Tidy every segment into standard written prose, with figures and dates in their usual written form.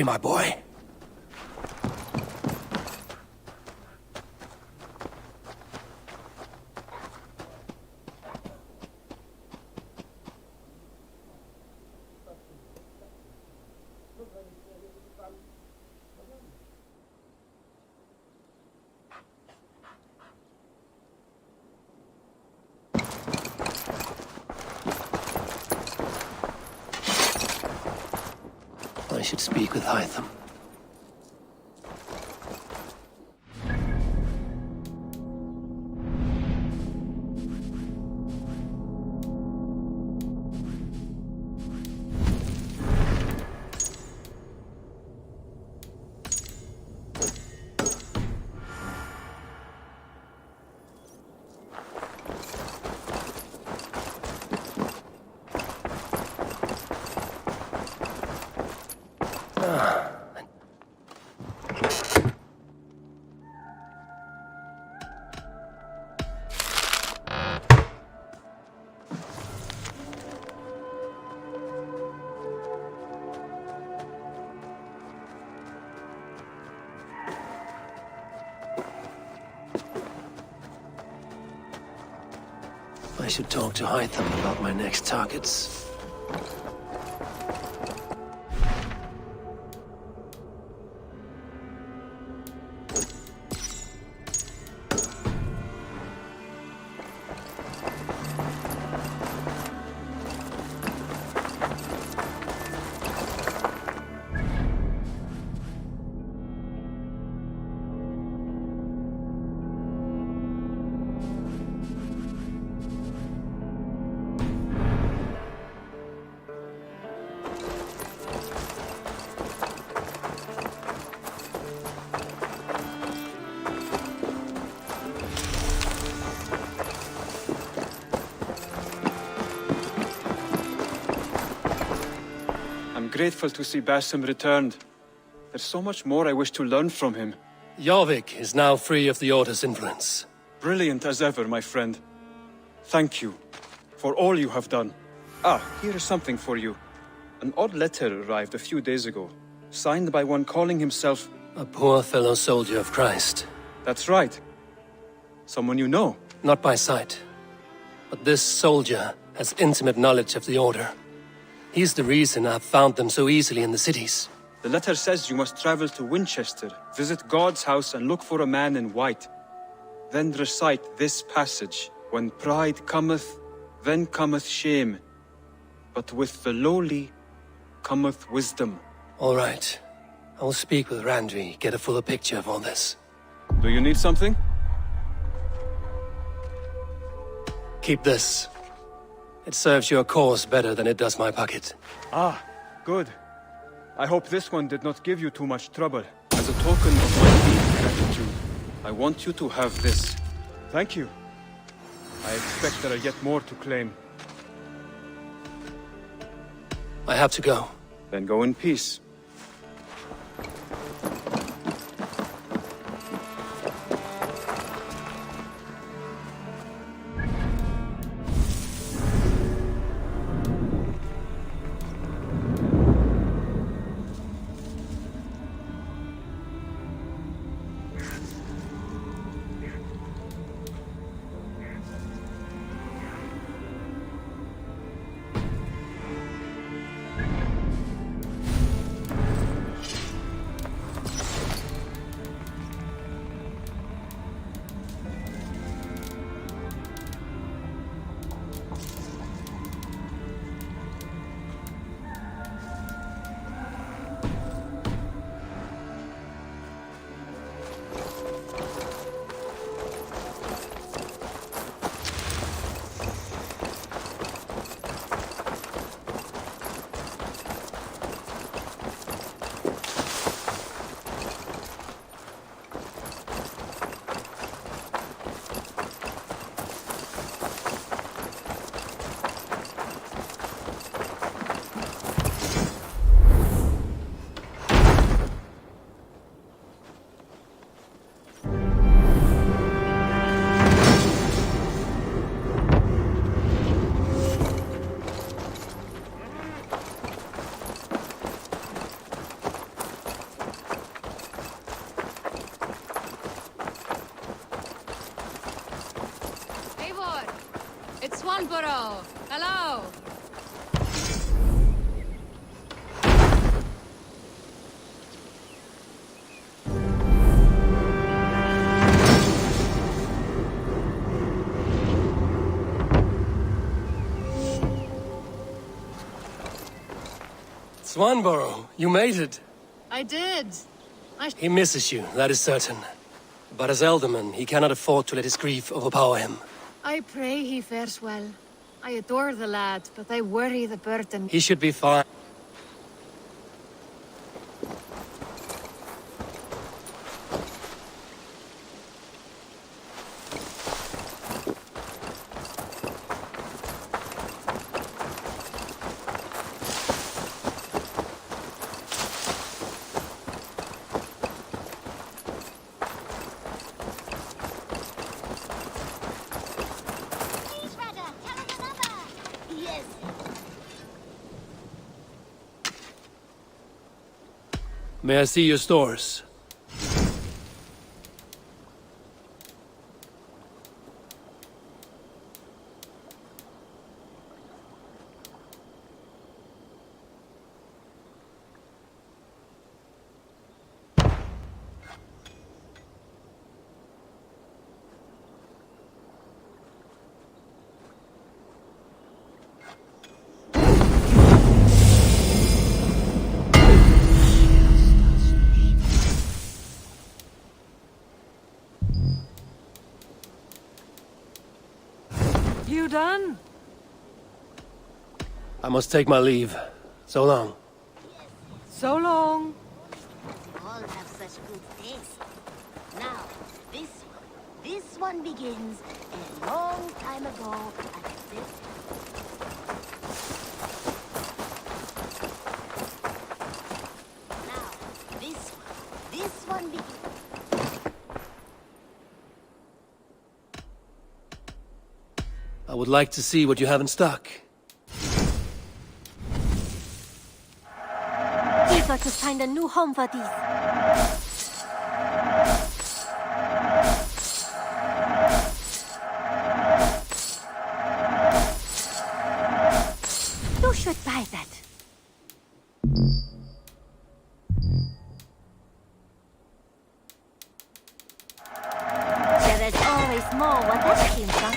okay, my boy? I should speak with Hytham. I should talk to Hytham about my next targets. Grateful to see Basim returned. There's so much more I wish to learn from him. Jorvik is now free of the Order's influence. Brilliant as ever, my friend. Thank you for all you have done. Ah, here is something for you. An odd letter arrived a few days ago, signed by one calling himself... A poor fellow soldier of Christ. That's right. Someone you know. Not by sight. But this soldier has intimate knowledge of the Order. He's the reason I've found them so easily in the cities. The letter says you must travel to Winchester, visit God's house and look for a man in white. Then recite this passage. When pride cometh, then cometh shame. But with the lowly cometh wisdom. All right. I will speak with Randvi, get a fuller picture of all this. Do you need something? Keep this. It serves your cause better than it does my pocket. Ah, good. I hope this one did not give you too much trouble. As a token of my deep gratitude, I want you to have this. Thank you. I expect there are yet more to claim. I have to go. Then go in peace. Swanborough! Hello! Swanborough, you made it. I did. He misses you, that is certain. But as Elderman, he cannot afford to let his grief overpower him. I pray he fares well. I adore the lad, but I worry the burden. He should be fine. May I see your stores? You done? I must take my leave. So long. So long. They all have such good taste. Now, this one begins a long time ago at this. Now, this one begins. I would like to see what you have in stock. Eager to find a new home for these. You should buy that. There is always more where that came from.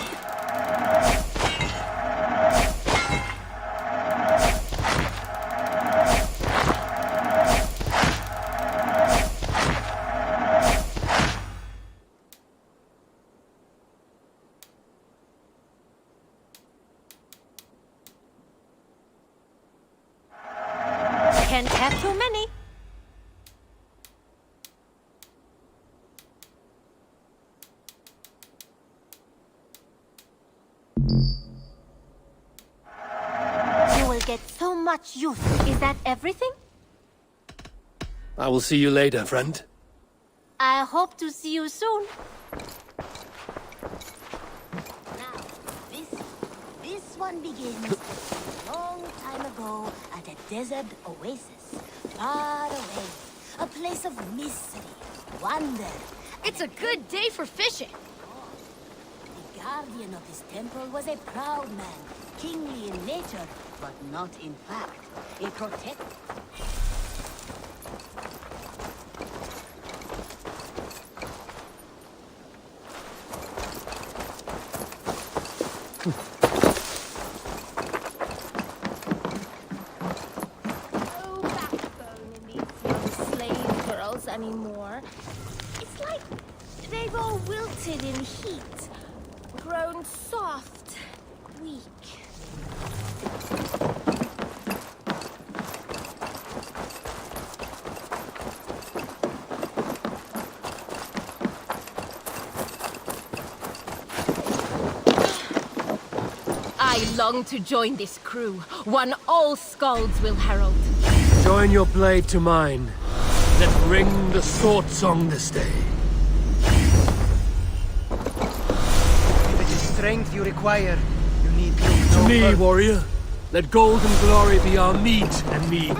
Can't have too many. You will get so much use. Is that everything? I will see you later, friend. I hope to see you soon. Now, this one begins a long time ago at a desert oasis, far away, a place of mystery, wonder. It's a good day for fishing. The guardian of this temple was a proud man, kingly in nature, but not in fact. A protector. No backbone in these young slave girls anymore. It's like they've all wilted in heat, grown soft, weak. I long to join this crew, one all skalds will herald. Join your blade to mine. Let's ring the sword song this day. If it is strength you require, you need look To no me, further. warrior. Let gold and glory be our meat and mead.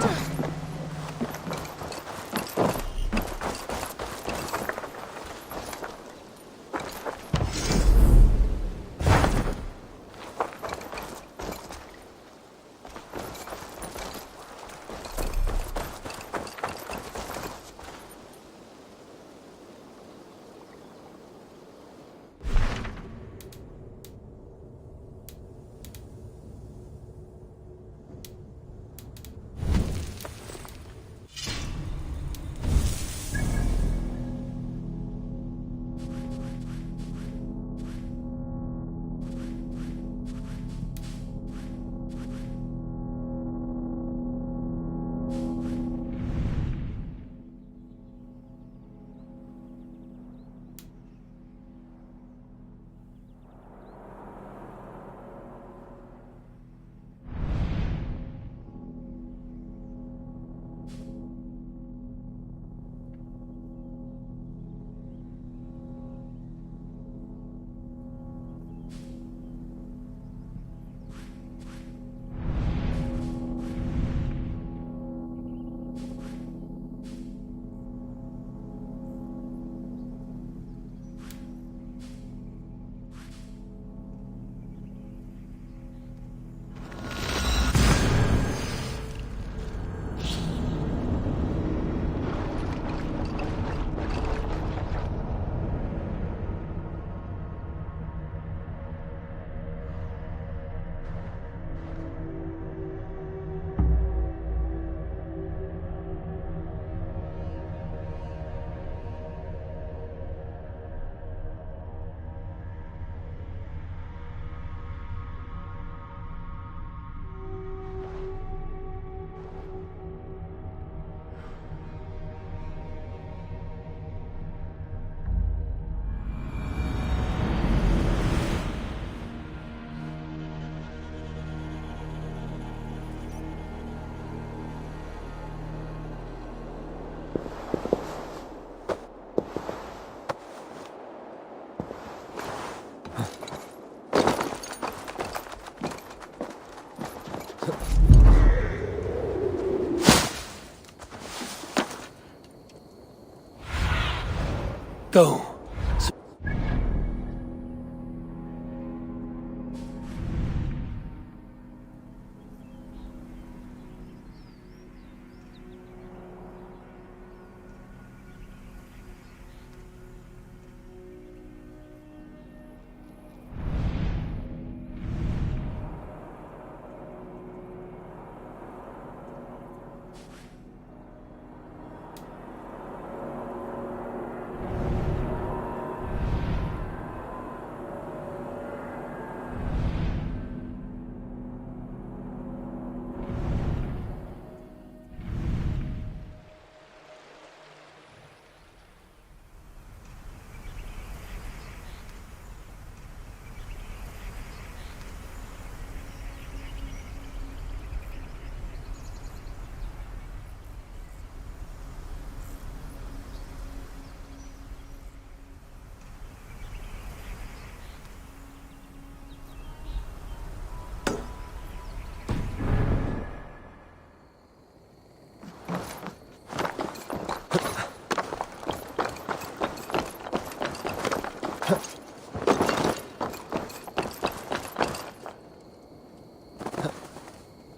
Go.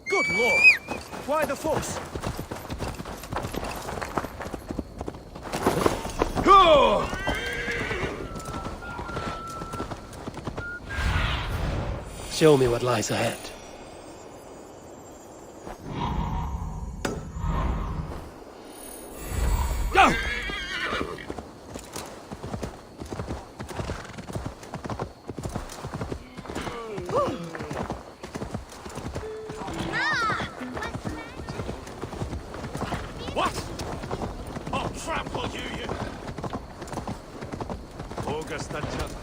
Good lord! Why the fuss? Show me what lies ahead. Go! What? I'll trample you! Augusta just...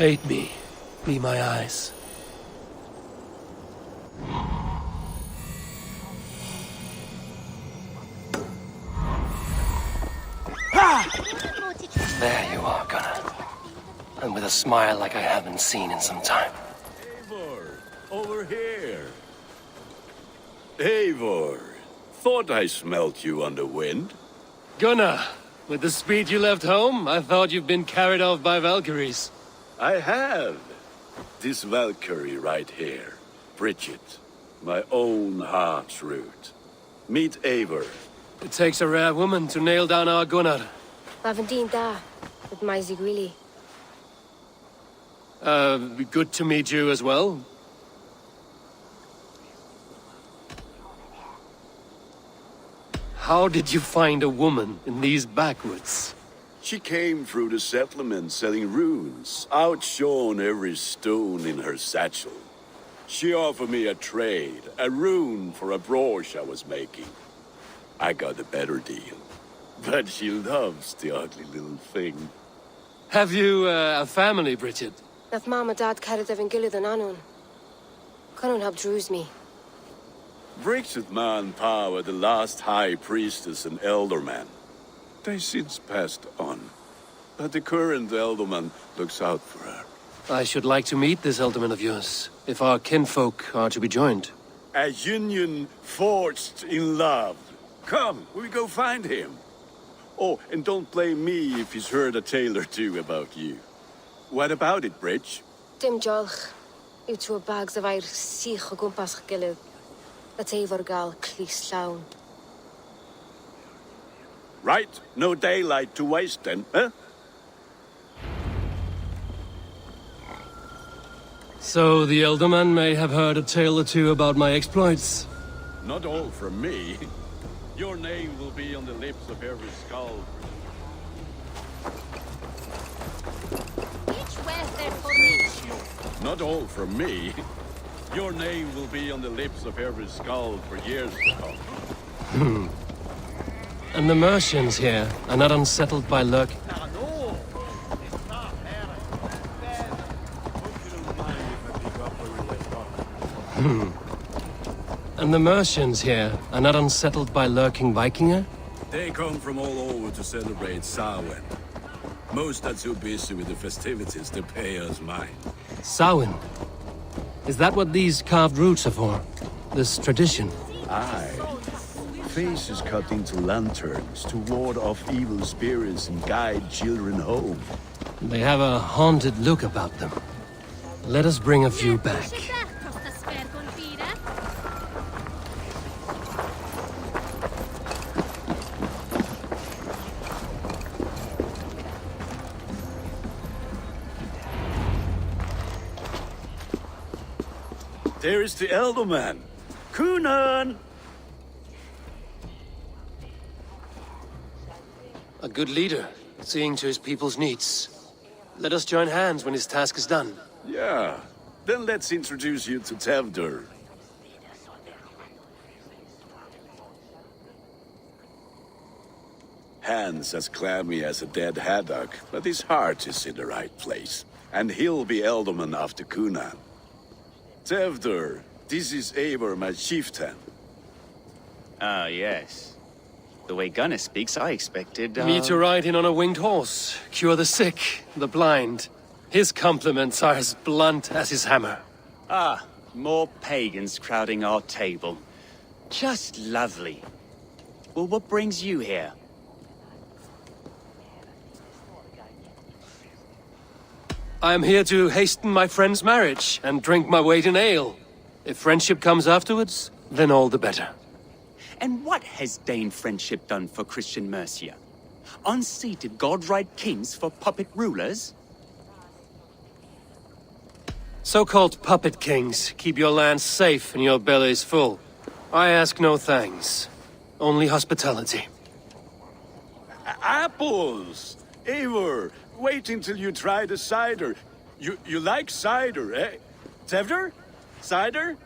Aid me. Be my eyes. There you are, Gunnar. And with a smile like I haven't seen in some time. Eivor, over here. Eivor, thought I smelt you on the wind. Gunnar, with the speed you left home, I thought you'd been carried off by Valkyries. I have. This Valkyrie right here, Bridget, my own heart's root. Meet Eivor. It takes a rare woman to nail down our Gunnar. Lavandine da, with my Zigrili. Good to meet you as well. How did you find a woman in these backwoods? She came through the settlement selling runes, outshone every stone in her satchel. She offered me a trade, a rune for a brooch I was making. I got a better deal. But she loves the ugly little thing. Have you a family, Bridget? Nath mama dad carried evan gilid an anun. Cannon helped druise me. Bridget Man Power, the last high priestess and elderman. They since passed on. But the current elderman looks out for her. I should like to meet this elderman of yours, if our kinfolk are to be joined. A union forged in love. Come, we go find him. Oh, and don't blame me if he's heard a tale or two about you. What about it, Bridge? Dim jolch. Yw to bags of air sich o gwmpas gilid. A teifor gal clis llawn. Right, no daylight to waste then, huh? So the elderman may have heard a tale or two about my exploits. Not all from me. Your name will be on the lips of every skull. Not all from me. Your name will be on the lips of every skull for years to come. And the Mercians here are not unsettled by luck. And the Mercians here are not unsettled by lurking Vikinger? They come from all over to celebrate Samhain. Most are too busy with the festivities to pay us mind. Samhain? Is that what these carved roots are for? This tradition? Aye. Faces cut into lanterns to ward off evil spirits and guide children home. They have a haunted look about them. Let us bring a few back. There is the elder man. Kunan! A good leader, seeing to his people's needs. Let us join hands when his task is done. Yeah. Then let's introduce you to Tevder. Hands as clammy as a dead haddock, but his heart is in the right place. And he'll be Elderman after Kunan. Tevder, this is Eivor, my chieftain. Ah, yes. The way Gunnar speaks, I expected, Me to ride in on a winged horse, cure the sick, the blind. His compliments are as blunt as his hammer. Ah, more pagans crowding our table. Just lovely. Well, what brings you here? I am here to hasten my friend's marriage and drink my weight in ale. If friendship comes afterwards, then all the better. And what has Dane friendship done for Christian Mercia? Unseated godright kings for puppet rulers? So-called puppet kings keep your lands safe and your bellies full. I ask no thanks, only hospitality. Apples! Eivor, wait until you try the cider. You like cider, eh? Tevder? Cider?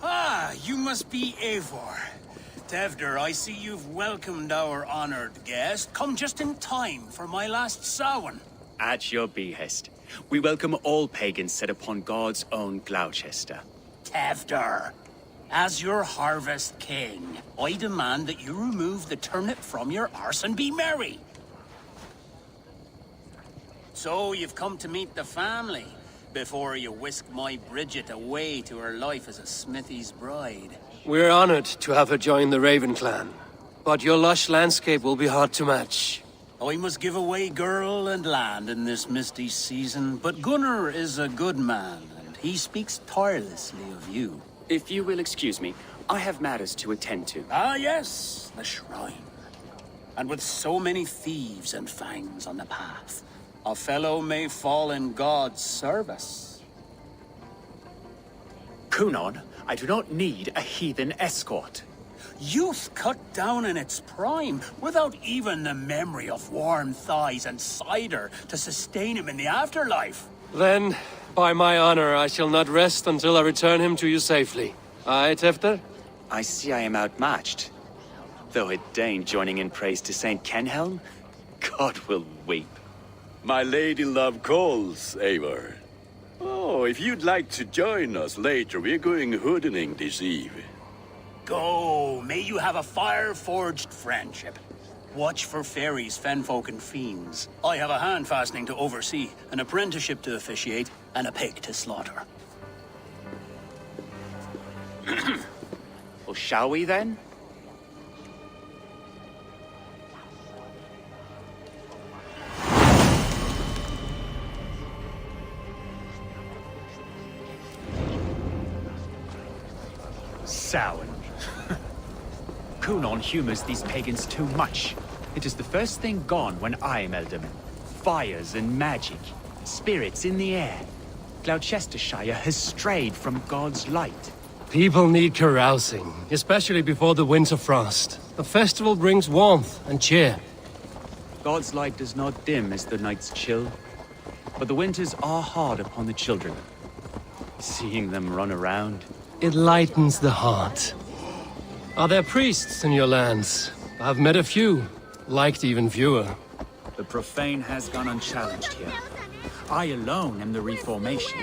Ah, you must be Eivor. Tevder, I see you've welcomed our honored guest. Come just in time for my last Samhain. At your behest. We welcome all pagans set upon God's own Gloucester. Tevder, as your harvest king, I demand that you remove the turnip from your arse and be merry. So you've come to meet the family, before you whisk my Bridget away to her life as a smithy's bride. We're honored to have her join the Raven clan, but your lush landscape will be hard to match. I must give away girl and land in this misty season, but Gunnar is a good man, and he speaks tirelessly of you. If you will excuse me, I have matters to attend to. Ah, yes, the shrine. And with so many thieves and fangs on the path, a fellow may fall in God's service. Kunan, I do not need a heathen escort. Youth cut down in its prime, without even the memory of warm thighs and cider to sustain him in the afterlife. Then, by my honor, I shall not rest until I return him to you safely. Aye, Tefter? I see I am outmatched. Though a Dane joining in praise to Saint Kenhelm, God will weep. My lady love calls, Eivor. Oh, if you'd like to join us later, we're going hoodening this eve. Go, may you have a fire-forged friendship. Watch for fairies, fenfolk, and fiends. I have a hand fastening to oversee, an apprenticeship to officiate, and a pig to slaughter. Well, shall we then? Samhain. Kunan humors these pagans too much. It is the first thing gone when I am Elderman. Fires and magic, spirits in the air. Gloucestershire has strayed from God's light. People need carousing, especially before the winter frost. The festival brings warmth and cheer. God's light does not dim as the nights chill, but the winters are hard upon the children. Seeing them run around, it lightens the heart. Are there priests in your lands? I've met a few, liked even fewer. the profane has gone unchallenged here. I alone am the reformation.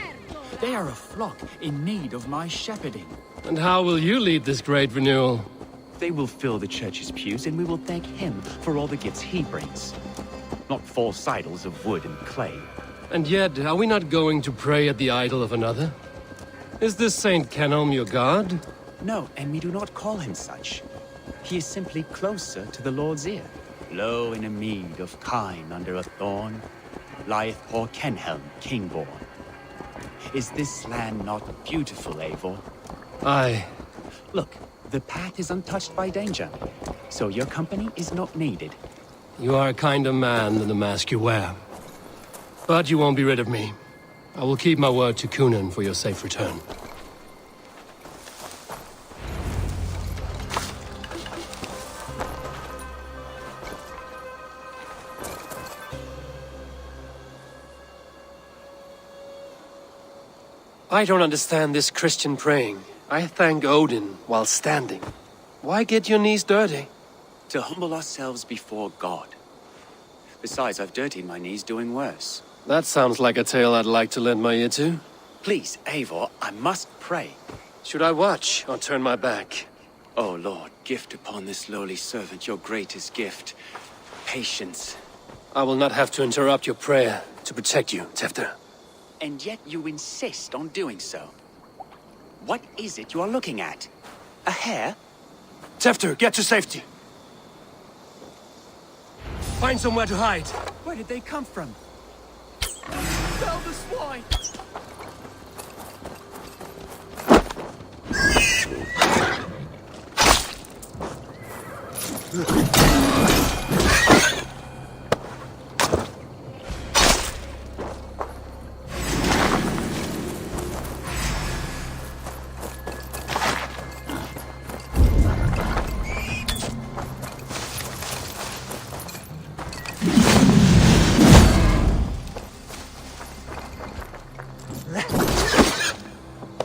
They are a flock in need of my shepherding. And how will you lead this great renewal? They will fill the church's pews, and we will thank him for all the gifts he brings. Not false idols of wood and clay. And yet, are we not going to pray at the idol of another? Is this Saint Kenelm your god? No, and we do not call him such. He is simply closer to the Lord's ear. Low in a mead of kine under a thorn, lieth poor Kenhelm, king-born. Is this land not beautiful, Eivor? Aye. Look, the path is untouched by danger, so your company is not needed. You are a kinder man than the mask you wear. But you won't be rid of me. I will keep my word to Kunan for your safe return. I don't understand this Christian praying. I thank Odin while standing. Why get your knees dirty? To humble ourselves before God. Besides, I've dirtied my knees doing worse. That sounds like a tale I'd like to lend my ear to. Please, Eivor, I must pray. Should I watch or turn my back? Oh Lord, gift upon this lowly servant your greatest gift. Patience. I will not have to interrupt your prayer to protect you, Tefter. And yet you insist on doing so. What is it you are looking at? A hare? Tefter, get to safety! Find somewhere to hide! Where did they come from? Fell the swine!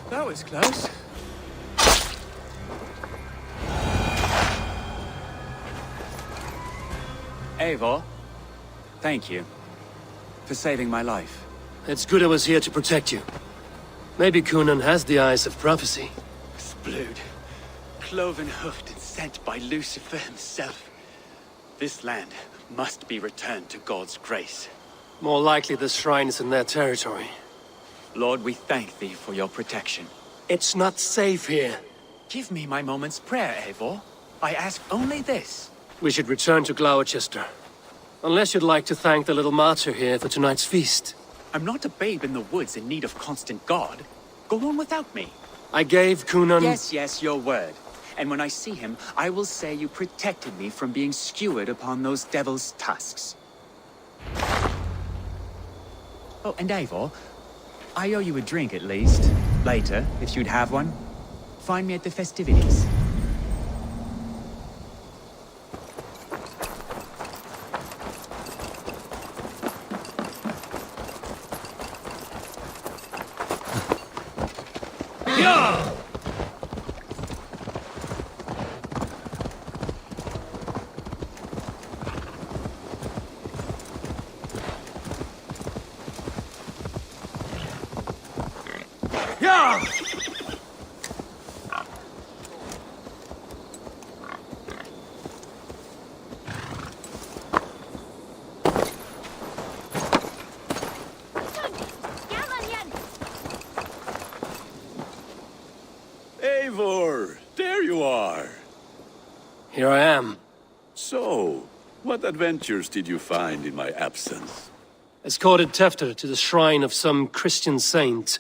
That was close. Eivor, thank you for saving my life. It's good I was here to protect you. Maybe Kunan has the eyes of prophecy. Splood, cloven-hoofed and sent by Lucifer himself. This land must be returned to God's grace. More likely the shrine is in their territory. Lord, we thank thee for your protection. It's not safe here. Give me my moment's prayer, Eivor. I ask only this. We should return to Gloucester. Unless you'd like to thank the little martyr here for tonight's feast. I'm not a babe in the woods in need of constant guard. Go on without me. I gave Kunan... Yes, your word. And when I see him, I will say you protected me from being skewered upon those devil's tusks. Oh, and Eivor, I owe you a drink at least. Later, if you'd have one. Find me at the festivities. Eivor, there you are. Here I am. So, what adventures did you find in my absence? Escorted Tefter to the shrine of some Christian saint.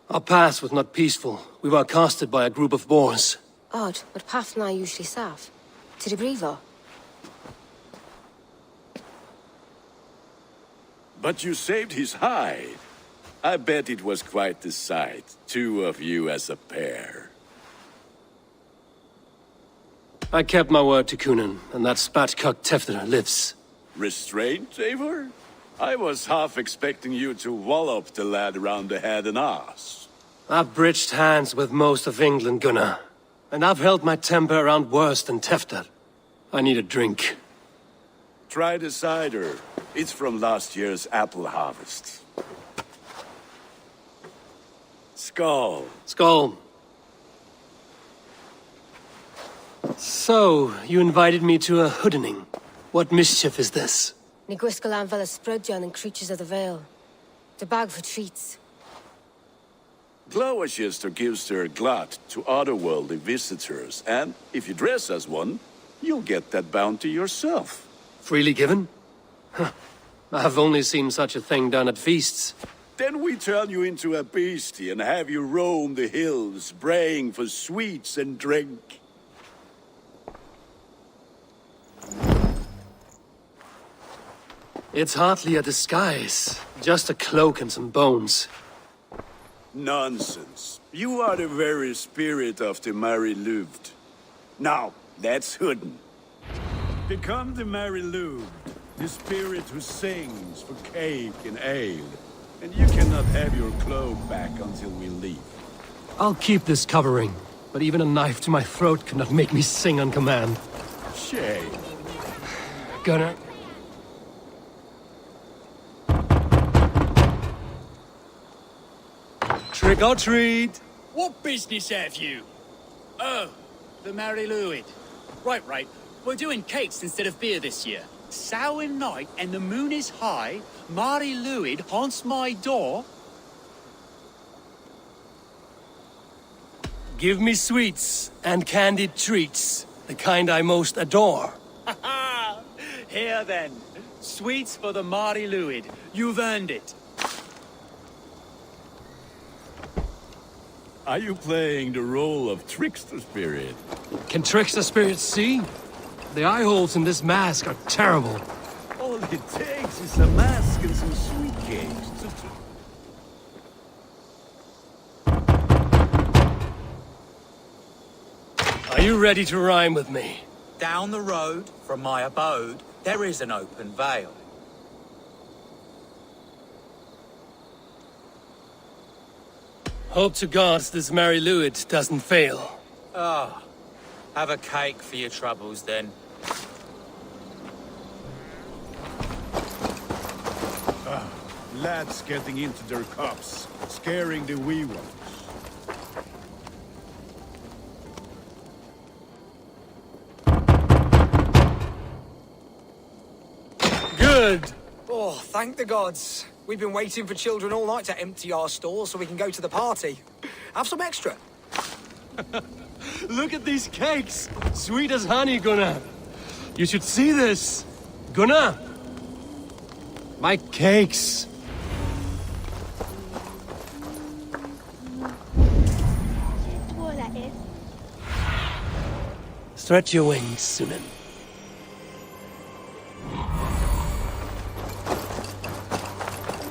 Our path was not peaceful. We were accosted by a group of boars. Odd, but path now usually safe. To the Brevo. But you saved his hide. I bet it was quite the sight, two of you as a pair. I kept my word to Kunan, and that spatcock Tefter lives. Restraint, Eivor? I was half expecting you to wallop the lad around the head and ass. I've bridged hands with most of England, Gunnar. And I've held my temper around worse than Tefter. I need a drink. Try the cider. It's from last year's apple harvest. Skull. Skull. So, you invited me to a hoodening. What mischief is this? Ni gwisgalan fel ysbrydion and creatures of the Vale. The bag for treats. Gloucester gives their glut to otherworldly visitors, and if you dress as one, you'll get that bounty yourself. Freely given? Huh. I've only seen such a thing done at feasts. Then we turn you into a beastie and have you roam the hills, braying for sweets and drink. It's hardly a disguise. Just a cloak and some bones. Nonsense. You are the very spirit of the Mary Louved. Now, that's Hooden. Become the Mary Louved, the spirit who sings for cake and ale. And you cannot have your cloak back until we leave. I'll keep this covering, but even a knife to my throat cannot make me sing on command. Shame. Gonna... Trick or treat! What business have you? Oh, the Mary Louid. Right. We're doing cakes instead of beer this year. Samhain night and the moon is high. Mary Louid haunts my door. Give me sweets and candied treats, the kind I most adore. Ha ha! Here then, sweets for the Mary Louid. You've earned it. Are you playing the role of trickster spirit? Can trickster spirits see? The eye holes in this mask are terrible. All it takes is a mask and some sweet cakes. Are you ready to rhyme with me? Down the road from my abode, there is an open vale. Hope to gods this Mary Louid doesn't fail. Ah, have a cake for your troubles then. Lads getting into their cups, scaring the wee ones. Good! Oh, thank the gods. We've been waiting for children all night to empty our stores so we can go to the party. Have some extra. Look at these cakes! Sweet as honey, Gunnar! You should see this! Gunnar! My cakes! Stretch your wings, Sunan.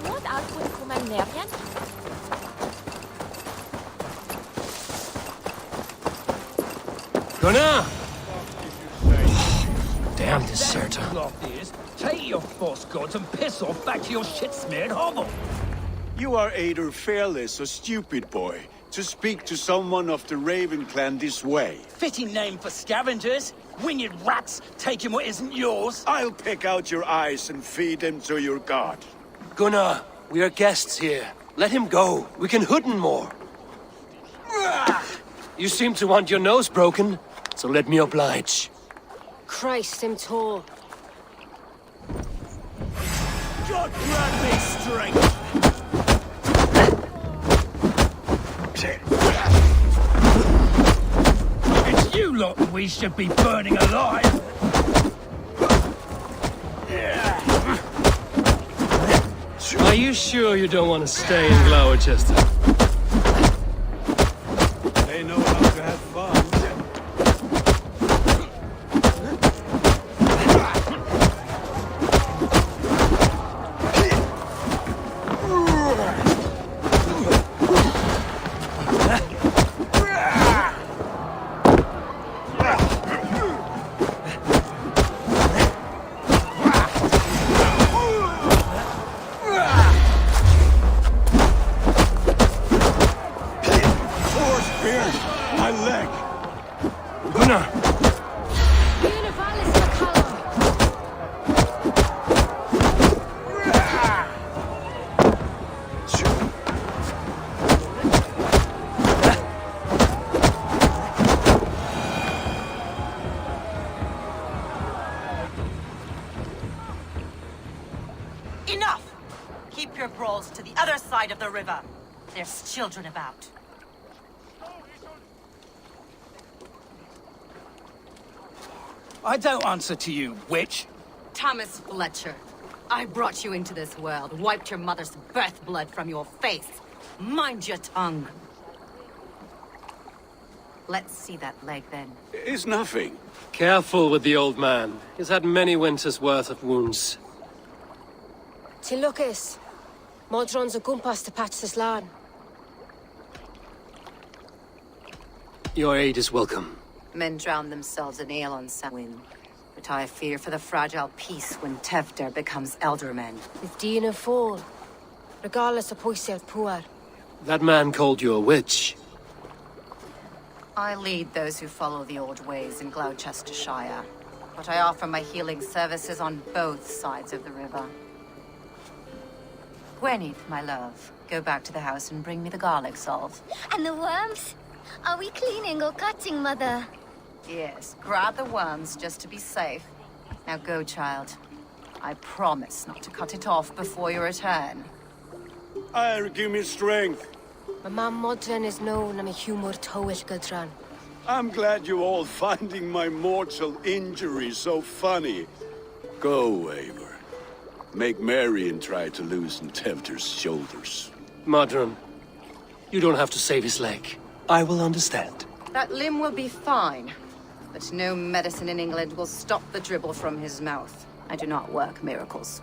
What else would come in there again? Gunnar! Damn deserter. Take your false gods and piss off back to your shit-smeared hovel. You are either fearless or stupid, boy, to speak to someone of the Raven clan this way. Fitting name for scavengers. Winged rats taking what isn't yours. I'll pick out your eyes and feed them to your god. Gunnar, we are guests here. Let him go. We can Hooden more. You seem to want your nose broken, so let me oblige. Christ, him tall. God grant me strength. It's you lot we should be burning alive. Are you sure you don't want to stay in Gloucester? They know how to have fun. My leg! Gunnar! Enough! Keep your brawls to the other side of the river. There's children about. I don't answer to you, witch. Thomas Fletcher, I brought you into this world, wiped your mother's birth blood from your face. Mind your tongue. Let's see that leg, then. It's nothing. Careful with the old man. He's had many winters' worth of wounds. Till Lucas. Modron's a gumpas to patch this land. Your aid is welcome. Men drown themselves in ale on Samhain, but I fear for the fragile peace when Tevder becomes eldermen. With Dean and fall. Regardless of Poisel poor. That man called you a witch. I lead those who follow the old ways in Gloucestershire, but I offer my healing services on both sides of the river. Gwyneth, my love, go back to the house and bring me the garlic salve. And the worms? Are we cleaning or cutting, Mother? Yes, grab the worms just to be safe. Now go, child. I promise not to cut it off before your return. Give me strength. My mam Modron is known, I'm a humor towish Gudran. I'm glad you all finding my mortal injury so funny. Go, Eivor. Make Marion try to loosen Tevder's shoulders. Modron, you don't have to save his leg. I will understand. That limb will be fine, but no medicine in England will stop the dribble from his mouth. I do not work miracles.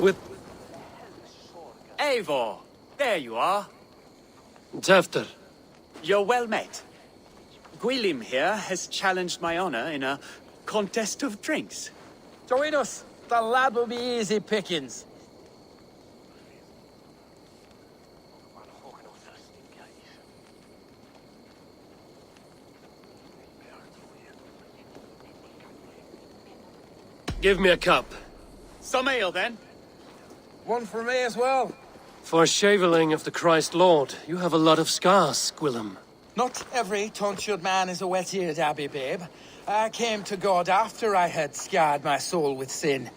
With Eivor, there you are. Tevder. You're well met. Gwilym here has challenged my honor in a contest of drinks. Join us. The lad will be easy pickings. Give me a cup. Some ale, then. One for me as well. For shaveling of the Christ Lord, you have a lot of scars, Gwilym. Not every tonsured man is a wet-eared abbey, babe. I came to God after I had scarred my soul with sin.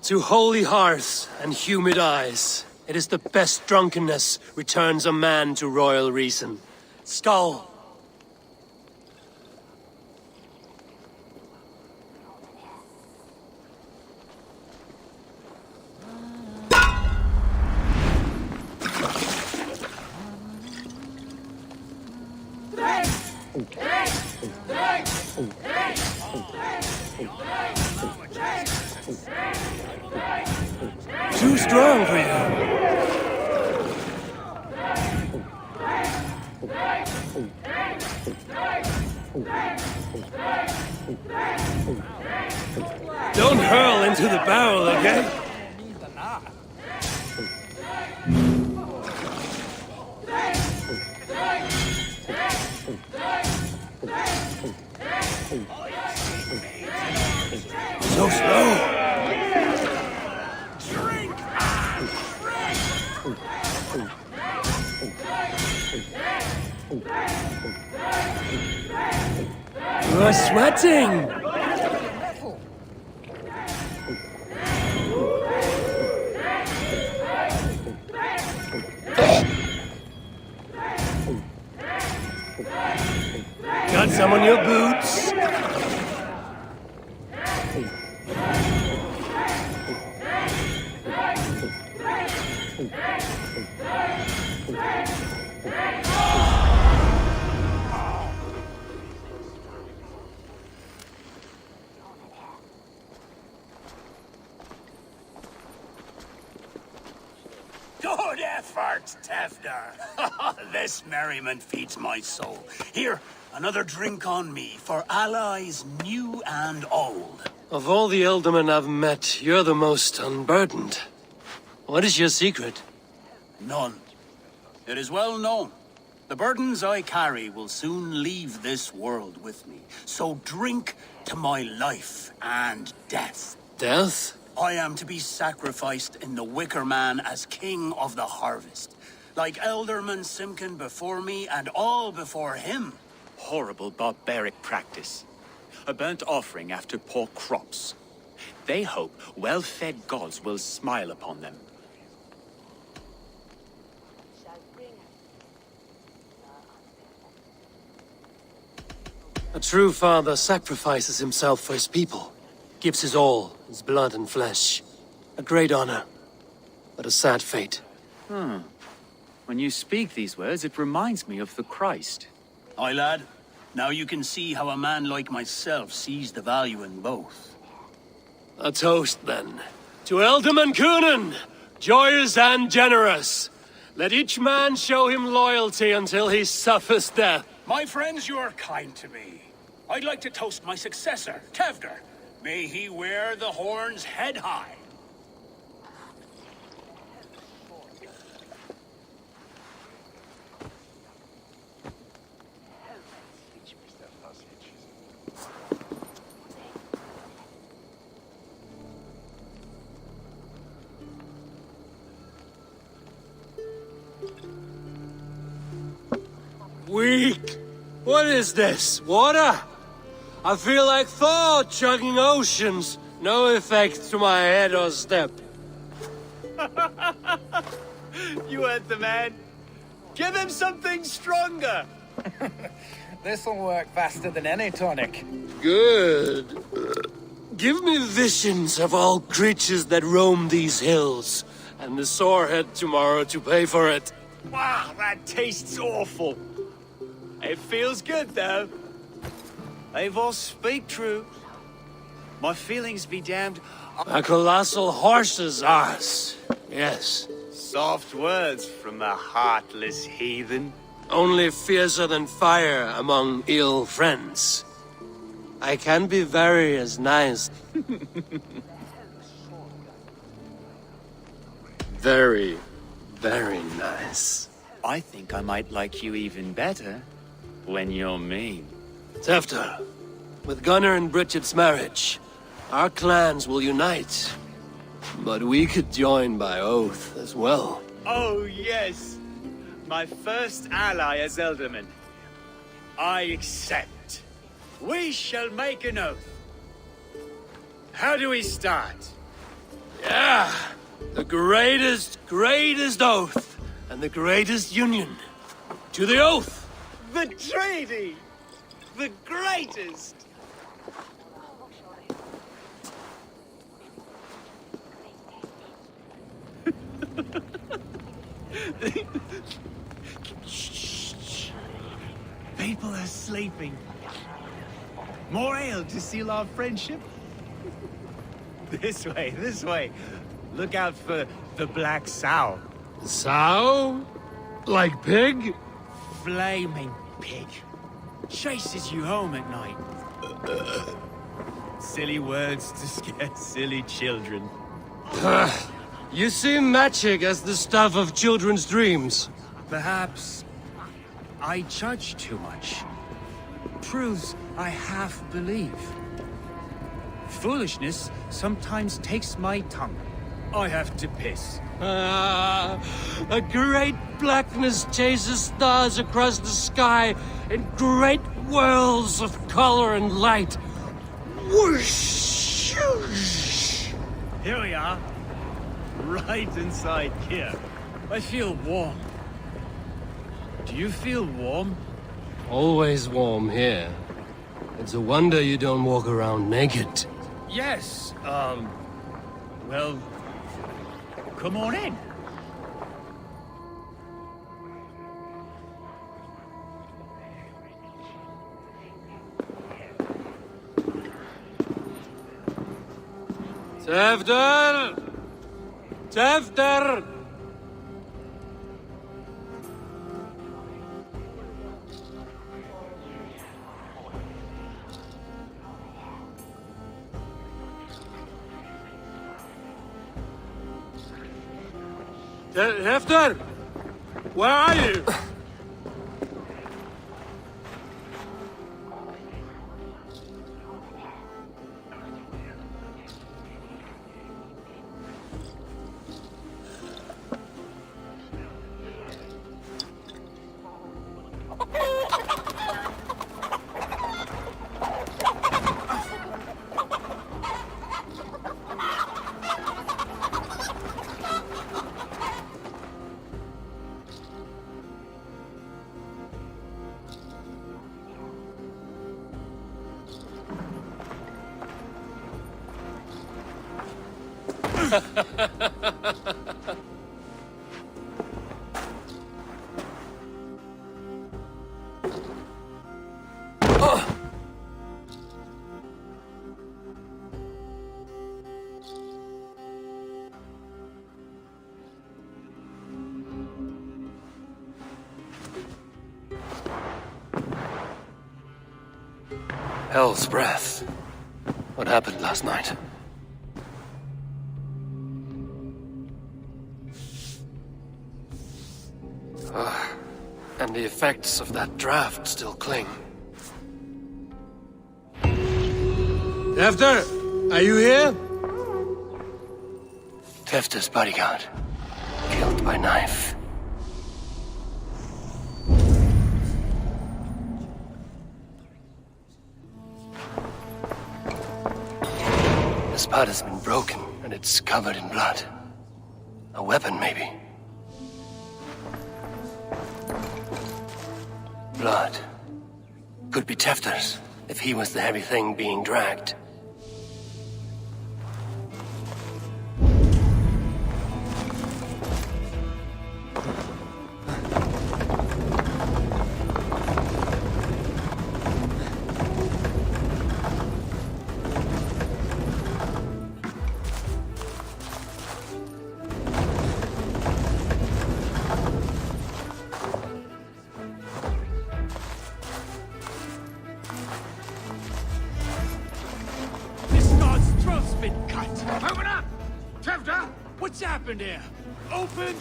To holy hearths and humid eyes, it is the best drunkenness returns a man to royal reason. Skull! Too strong for you. Don't hurl into the barrel again. So slow. You're sweating! Got some on your boots? Good effort, Tefter. This merriment feeds my soul. Here, another drink on me for allies new and old. Of all the Ealdormen I've met, you're the most unburdened. What is your secret? None. It is well known. The burdens I carry will soon leave this world with me. So drink to my life and death. Death? I am to be sacrificed in the Wicker Man as king of the harvest. Like Elderman Simkin before me and all before him. Horrible barbaric practice. A burnt offering after poor crops. They hope well-fed gods will smile upon them. A true father sacrifices himself for his people. Gives his all, his blood and flesh. A great honor, but a sad fate. When you speak these words, it reminds me of the Christ. Aye, lad. Now you can see how a man like myself sees the value in both. A toast, then. To Ealdorman Coonan, joyous and generous. Let each man show him loyalty until he suffers death. My friends, you are kind to me. I'd like to toast my successor, Tevder. May he wear the horns head high. Weak! What is this? Water? I feel like Thor chugging oceans. No effect to my head or step. You heard the man. Give him something stronger. This'll work faster than any tonic. Good. Give me visions of all creatures that roam these hills, and the sorehead tomorrow to pay for it. Wow, that tastes awful. It feels good, though. Eivor, speak true. My feelings be damned. A colossal horse's arse. Yes. Soft words from the heartless heathen. Only fiercer than fire among ill friends. I can be very as nice. Very, very nice. I think I might like you even better when you're mean. Tefter, with Gunnar and Bridget's marriage, our clans will unite. But we could join by oath as well. Oh, yes. My first ally as Ealdorman. I accept. We shall make an oath. How do we start? Yeah! The greatest oath, and the greatest union. To the oath! The treaty! The greatest! Shh. People are sleeping. More ale to seal our friendship? This way, this way. Look out for the black sow. Sow? Like pig? Flaming pig. Chases you home at night. Silly words to scare silly children. You see magic as the stuff of children's dreams. Perhaps I judge too much. Truths I half believe. Foolishness sometimes takes my tongue. I have to piss. A great blackness chases stars across the sky in great whirls of color and light. Whoosh! Here we are. Right inside here. I feel warm. Do you feel warm? Always warm here. It's a wonder you don't walk around naked. Yes, well, come on in. Tevder! Tevder! Hefter! Where are you? Hell's breath. What happened last night? And the effects of that draft still cling. Tefter, are you here? Tefter's bodyguard. Killed by knife. The spot has been broken, and it's covered in blood. A weapon, maybe. Blood. Could be Tefter's, if he was the heavy thing being dragged.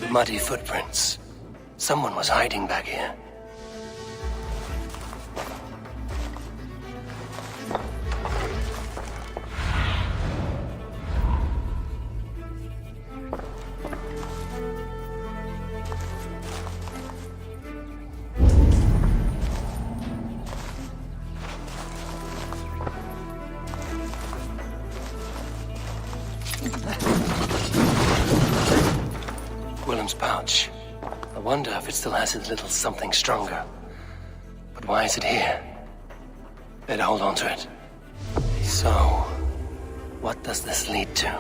Muddy footprints. Someone was hiding back here. Willem's pouch. I wonder if it still has his little something stronger. But why is it here? Better hold on to it. So, what does this lead to?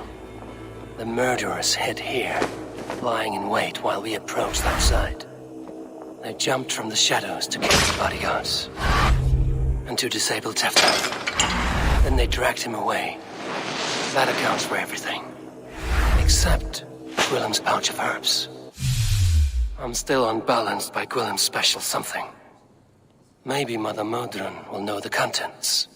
The murderers hid here, lying in wait while we approached that side. They jumped from the shadows to kill the bodyguards. And to disable Tefter. Then they dragged him away. That accounts for everything. Except Willem's pouch of herbs. I'm still unbalanced by Willem's special something. Maybe Mother Modron will know the contents.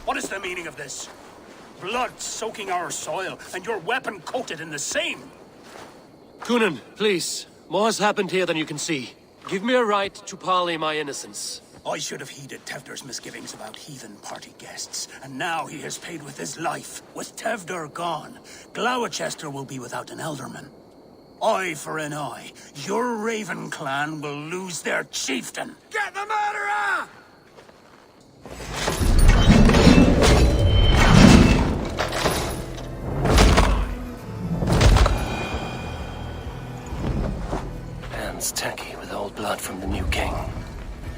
What is the meaning of this? Blood soaking our soil, and your weapon coated in the same. Kunin, please. More has happened here than you can see. Give me a right to parley my innocence. I should have heeded Tevder's misgivings about heathen party guests, and now he has paid with his life. With Tevder gone, Gloucester will be without an elderman. Eye for an eye. Your Raven clan will lose their chieftain. Get the murderer!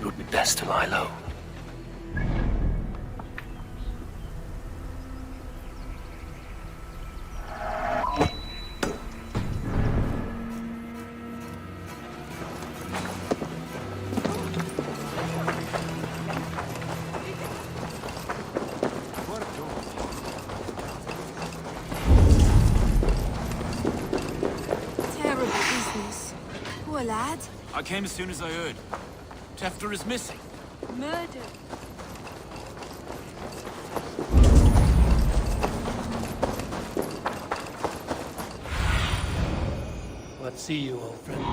it would be best to lie low. Terrible business. Poor lad. I came as soon as I heard. Tefter is missing. Murder. What see you, old friend?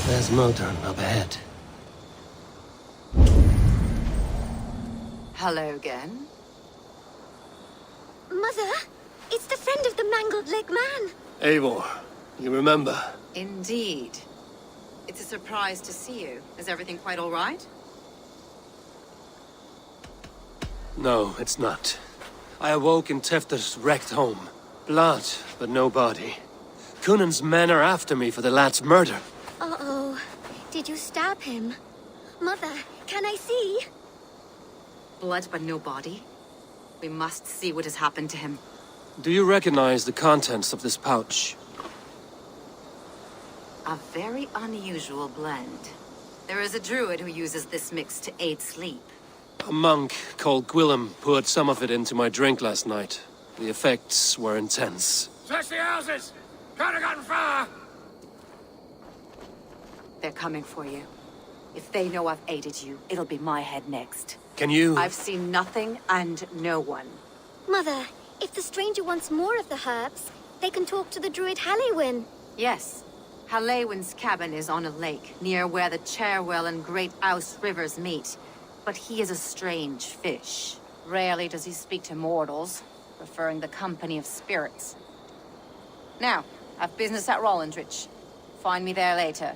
There's Modern up ahead. Hello again. Mother, it's the friend of the mangled leg man. Eivor, you remember? Indeed. It's a surprise to see you. Is everything quite all right? No, it's not. I awoke in Tefter's wrecked home. Blood, but no body. Cunan's men are after me for the lad's murder. Uh-oh. Did you stab him? Mother, can I see? Blood but no body? We must see what has happened to him. Do you recognize the contents of this pouch? A very unusual blend. There is a druid who uses this mix to aid sleep. A monk called Gwillem poured some of it into my drink last night. The effects were intense. Search the houses! Can't have gotten far! They're coming for you. If they know I've aided you, it'll be my head next. Can you... I've seen nothing and no one. Mother, if the stranger wants more of the herbs, they can talk to the druid Halewyn. Yes. Halewyn's cabin is on a lake, near where the Cherwell and Great Ouse rivers meet. But he is a strange fish. Rarely does he speak to mortals, preferring the company of spirits. Now, I've business at Rollindrich. Find me there later.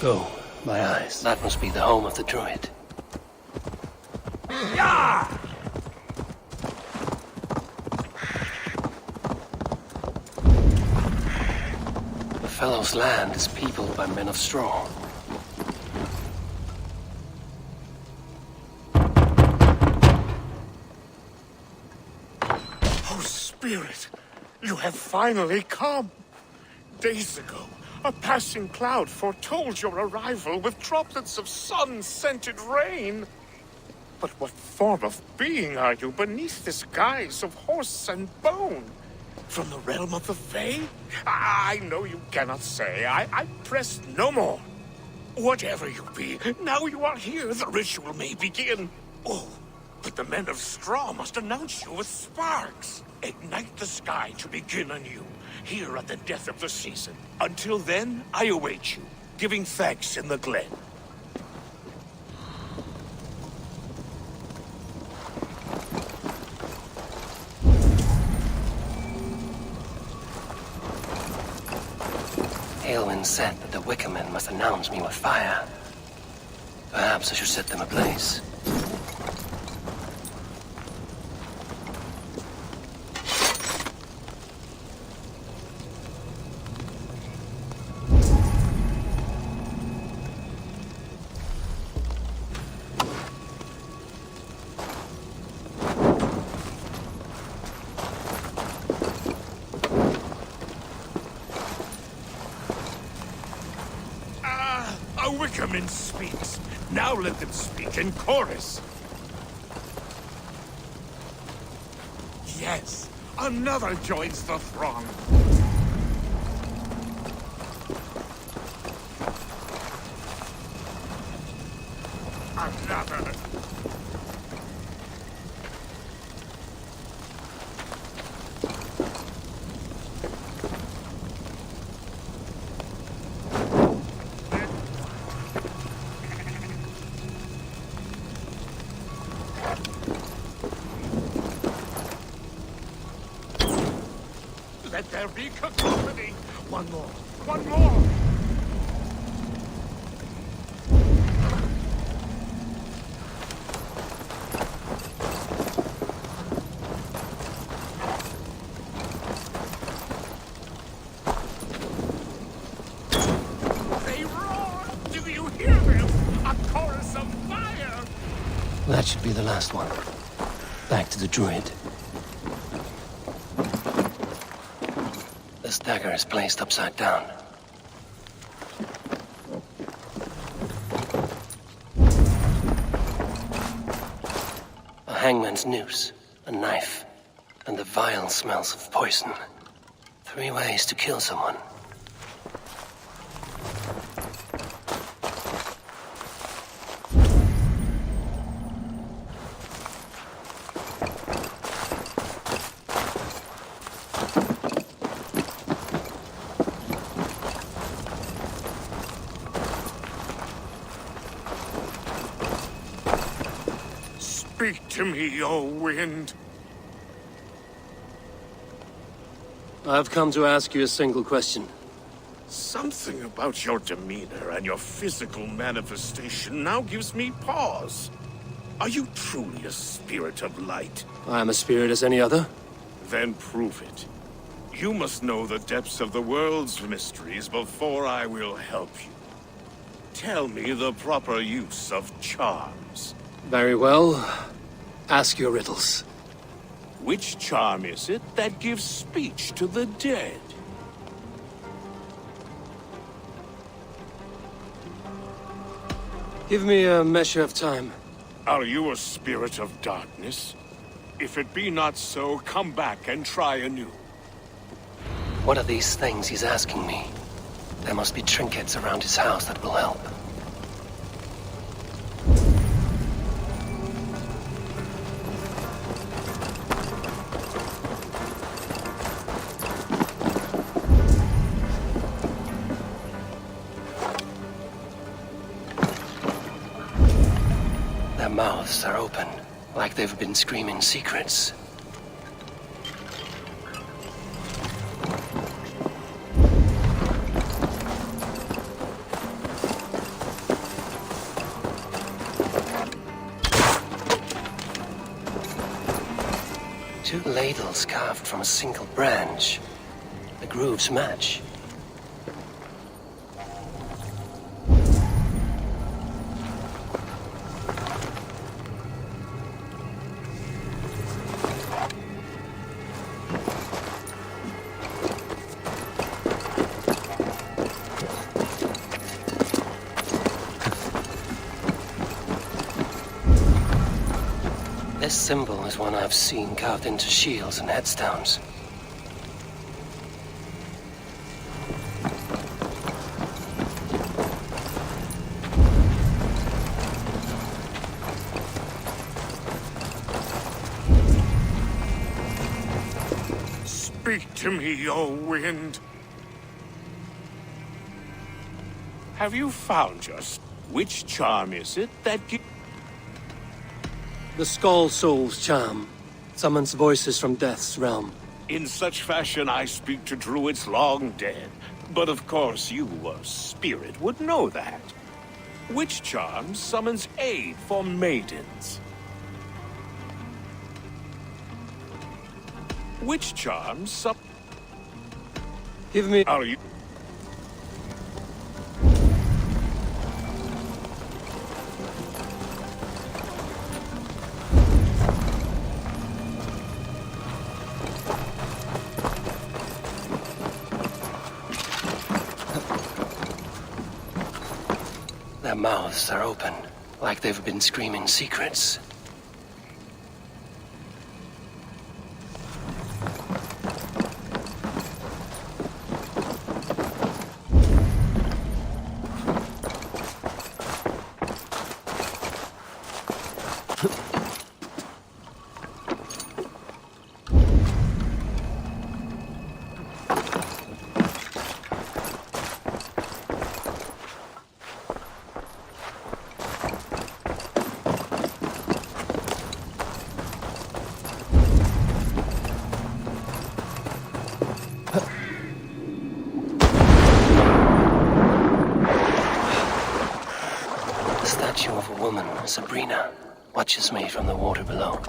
Oh, my eyes. That must be the home of the druid. Yeah! The fellow's land is peopled by men of straw. Oh, Spirit, you have finally come. Days ago, a passing cloud foretold your arrival with droplets of sun-scented rain. But what form of being are you beneath this guise of horse and bone? From the realm of the Fae? I know you cannot say. I press no more. Whatever you be, now you are here, the ritual may begin. Oh, but the men of straw must announce you with sparks. Ignite the sky to begin anew, here at the death of the season. Until then, I await you, giving thanks in the glen. Aelwyn said that the Wickermen must announce me with fire. Perhaps I should set them ablaze. A Wickerman speaks. Now let them speak in chorus. Yes, another joins the throng. Another. Let there be cacophony. One more. One more. They roar. Do you hear them? A chorus of fire. That should be the last one. Back to the druid. This dagger is placed upside down. A hangman's noose, a knife, and the vile smells of poison. 3 ways to kill someone. Speak to me, O wind. I've come to ask you a single question. Something about your demeanor and your physical manifestation now gives me pause. Are you truly a spirit of light? I am a spirit as any other. Then prove it. You must know the depths of the world's mysteries before I will help you. Tell me the proper use of charms. Very well. Ask your riddles. Which charm is it that gives speech to the dead? Give me a measure of time. Are you a spirit of darkness? If it be not so, come back and try anew. What are these things he's asking me? There must be trinkets around his house that will help. Their mouths are open, like they've been screaming secrets. 2 ladles carved from a single branch. The grooves match. This symbol is one I've seen carved into shields and headstones. Speak to me, O wind. Have you found us? Which charm is it that The Skull Soul's charm summons voices from Death's realm. In such fashion I speak to druids long dead. But of course you, a spirit, would know that. Which charm summons aid for maidens? Which charm Give me... Are you... Their mouths are open, like they've been screaming secrets. Sabrina watches me from the water below.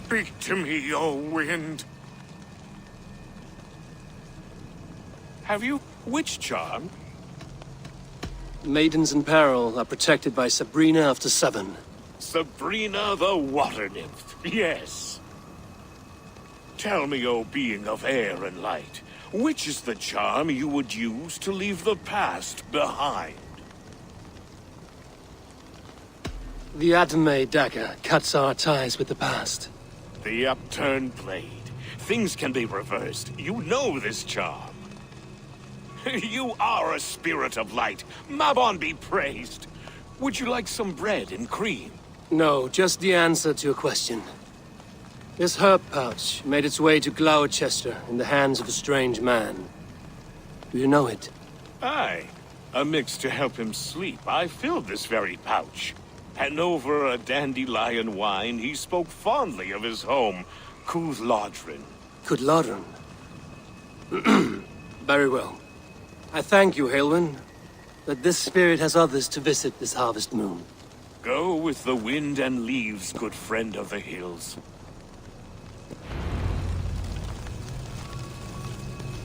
Speak to me, O wind. Have you... Which charm? Maidens in peril are protected by Sabrina after 7. Sabrina the water nymph, yes. Tell me, O being of air and light, which is the charm you would use to leave the past behind? The Adame dagger cuts our ties with the past. The upturned blade. Things can be reversed. You know this charm. You are a spirit of light. Mabon be praised. Would you like some bread and cream? No, just the answer to your question. This herb pouch made its way to Gloucester in the hands of a strange man. Do you know it? Aye. A mix to help him sleep. I filled this very pouch. And over a dandelion wine, he spoke fondly of his home, Cúth Lodrin. Cúth Lodrin? Very well. I thank you, Halwyn, that this spirit has others to visit this harvest moon. Go with the wind and leaves, good friend of the hills.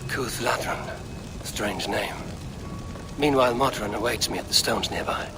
Cuth Ladron. Strange name. Meanwhile, Modron awaits me at the stones nearby.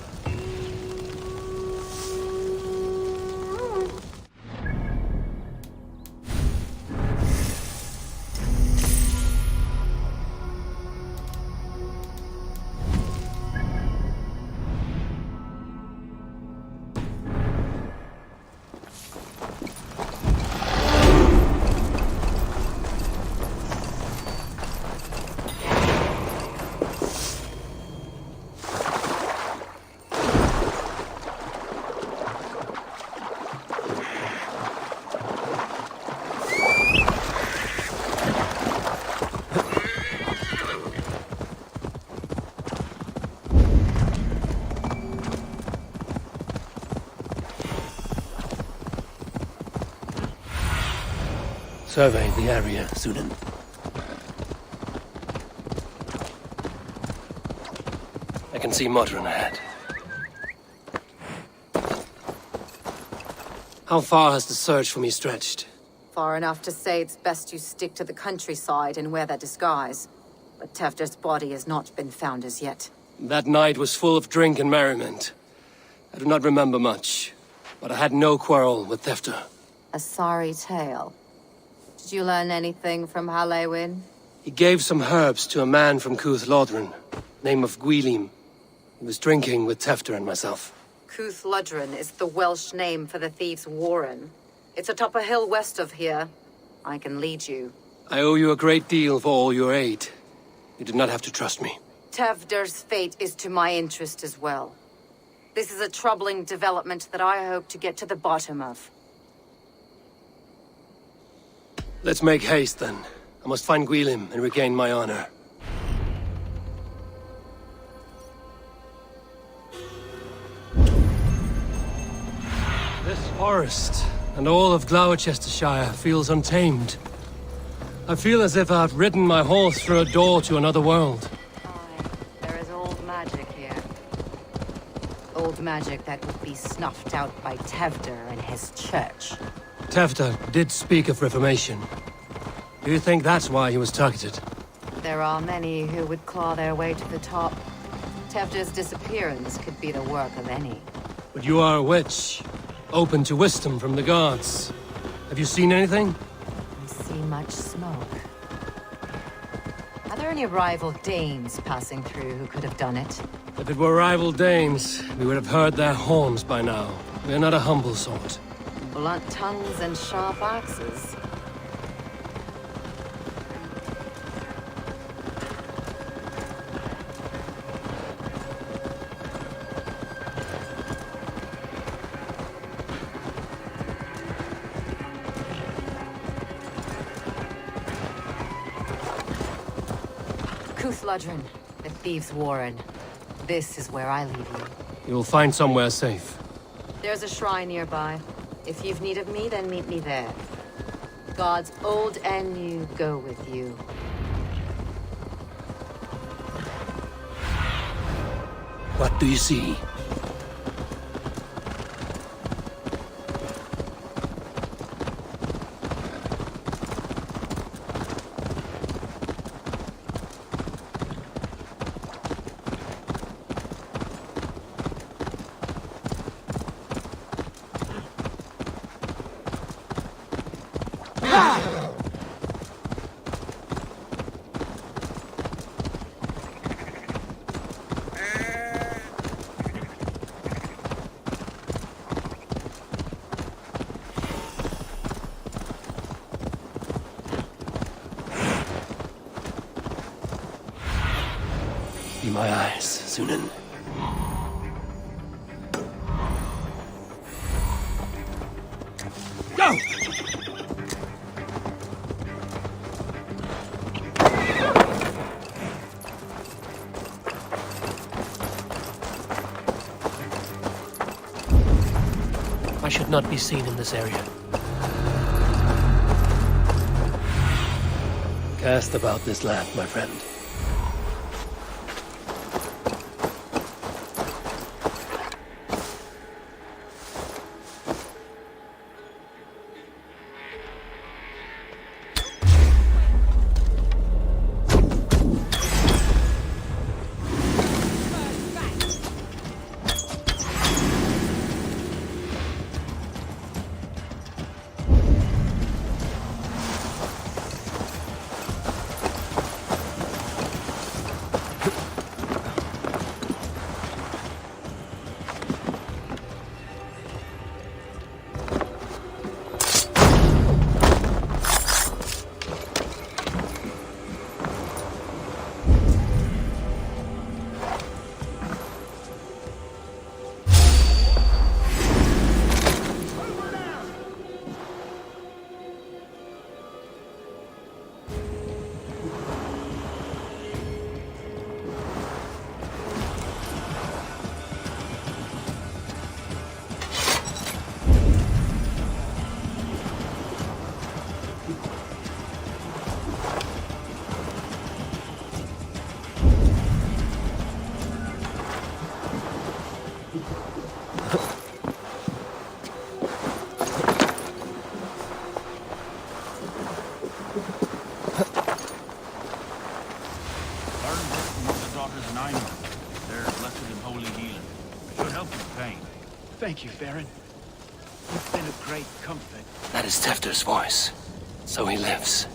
Survey the area, Sunan. I can see Modron ahead. How far has the search for me stretched? Far enough to say it's best you stick to the countryside and wear that disguise. But Tefder's body has not been found as yet. That night was full of drink and merriment. I do not remember much, but I had no quarrel with Tefter. A sorry tale. Did you learn anything from Halewin? He gave some herbs to a man from Cuth Lodren, name of Gwylim. He was drinking with Tefter and myself. Cuth Lodren is the Welsh name for the thieves' warren. It's atop a hill west of here. I can lead you. I owe you a great deal for all your aid. You did not have to trust me. Tefder's fate is to my interest as well. This is a troubling development that I hope to get to the bottom of. Let's make haste, then. I must find Gwylim and regain my honor. This forest and all of Gloucestershire feels untamed. I feel as if I've ridden my horse through a door to another world. There is old magic here. Old magic that would be snuffed out by Tefder and his church. Tefter did speak of reformation. Do you think that's why he was targeted? There are many who would claw their way to the top. Tefder's disappearance could be the work of any. But you are a witch, open to wisdom from the gods. Have you seen anything? I see much smoke. Are there any rival Danes passing through who could have done it? If it were rival Danes, we would have heard their horns by now. We are not a humble sort. Blunt tongues and sharp axes. Cuth Lodren, the thieves' warren. This is where I leave you. You will find somewhere safe. There's a shrine nearby. If you've need of me, then meet me there. Gods old and new go with you. What do you see? Be my eyes, Sunan. Go! I should not be seen in this area. Cast about this land, my friend. daughters and I'm they're blessed in holy healing. It should help with pain. Thank you, Baron. You've been a great comfort. That is Tefter's voice. So he lives.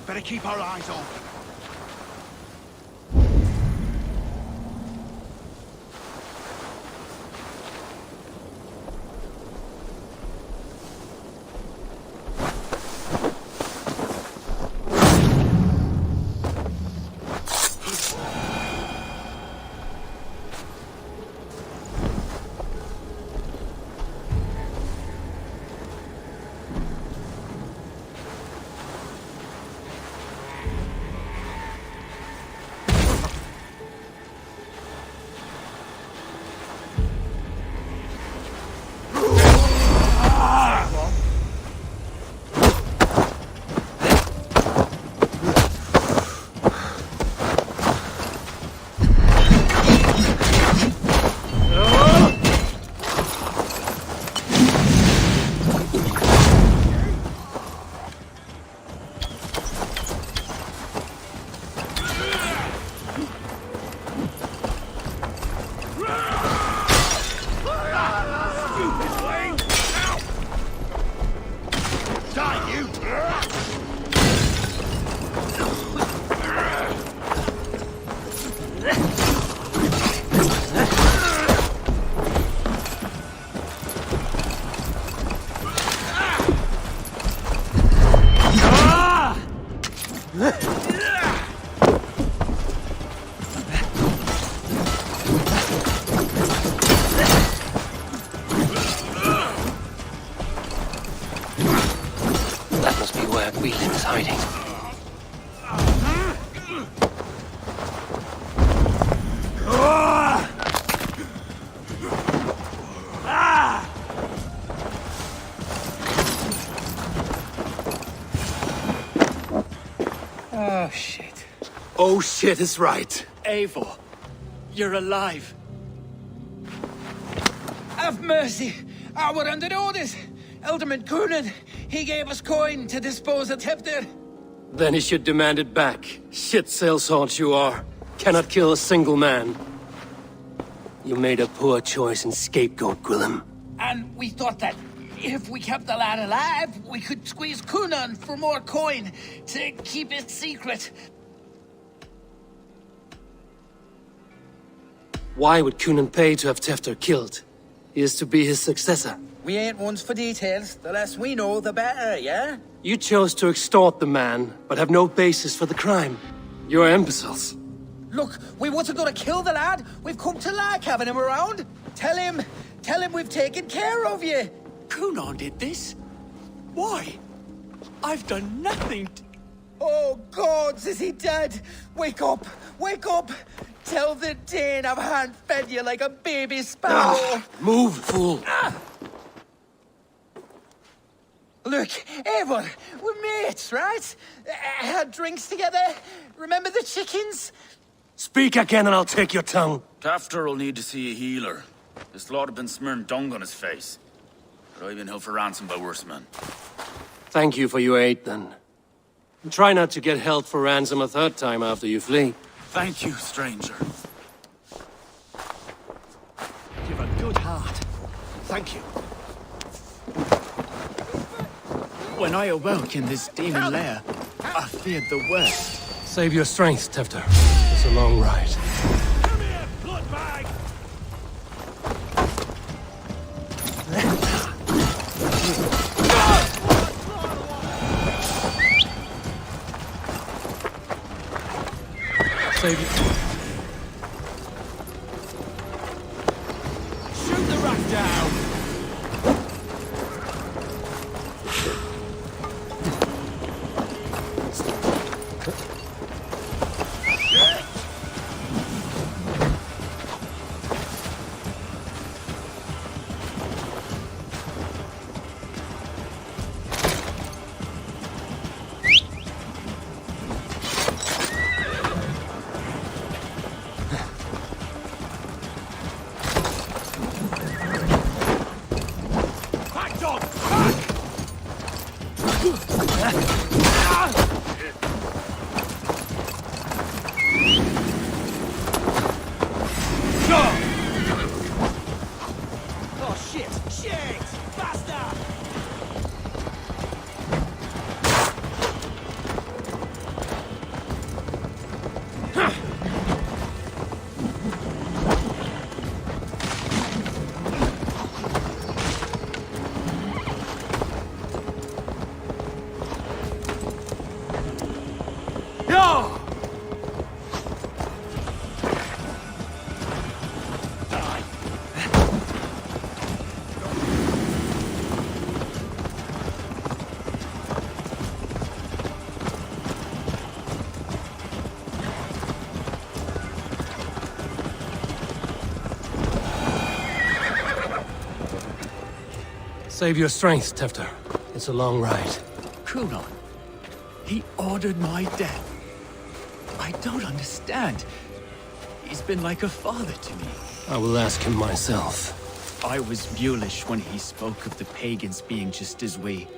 Better keep our eyes open. Oh shit is right. Eivor, you're alive. Have mercy! We're under orders! Alderman Coonan, he gave us coin to dispose of Tefter. Then he should demand it back. Shit sellsword you are. Cannot kill a single man. You made a poor choice in scapegoat, Gwillem. And we thought that if we kept the lad alive, we could squeeze Coonan for more coin to keep it secret. Why would Coonan pay to have Tefter killed? He is to be his successor. We ain't ones for details. The less we know, the better, yeah? You chose to extort the man, but have no basis for the crime. You're imbeciles. Look, we wasn't gonna kill the lad. We've come to like having him around. Tell him we've taken care of you. Coonan did this? Why? I've done nothing to... Oh, gods, is he dead? Wake up! Wake up! Tell the Dane I've hand-fed you like a baby sparrow! Move, fool! Look, Eivor, we're mates, right? Had drinks together. Remember the chickens? Speak again and I'll take your tongue. Tafter will need to see a healer. This lord have been smearing dung on his face. But I've been held for ransom by worse men. Thank you for your aid, then. And try not to get held for ransom a third time after you flee. Thank you, stranger. You've a good heart. Thank you. When I awoke in this demon lair, I feared the worst. Save your strength, Tefter. It's a long ride. Come here, blood bag! save you. Shoot the rat down! Save your strength, Tefter. It's a long ride. Kunon. He ordered my death. I don't understand. He's been like a father to me. I will ask him myself. I was mulish when he spoke of the pagans being just as we.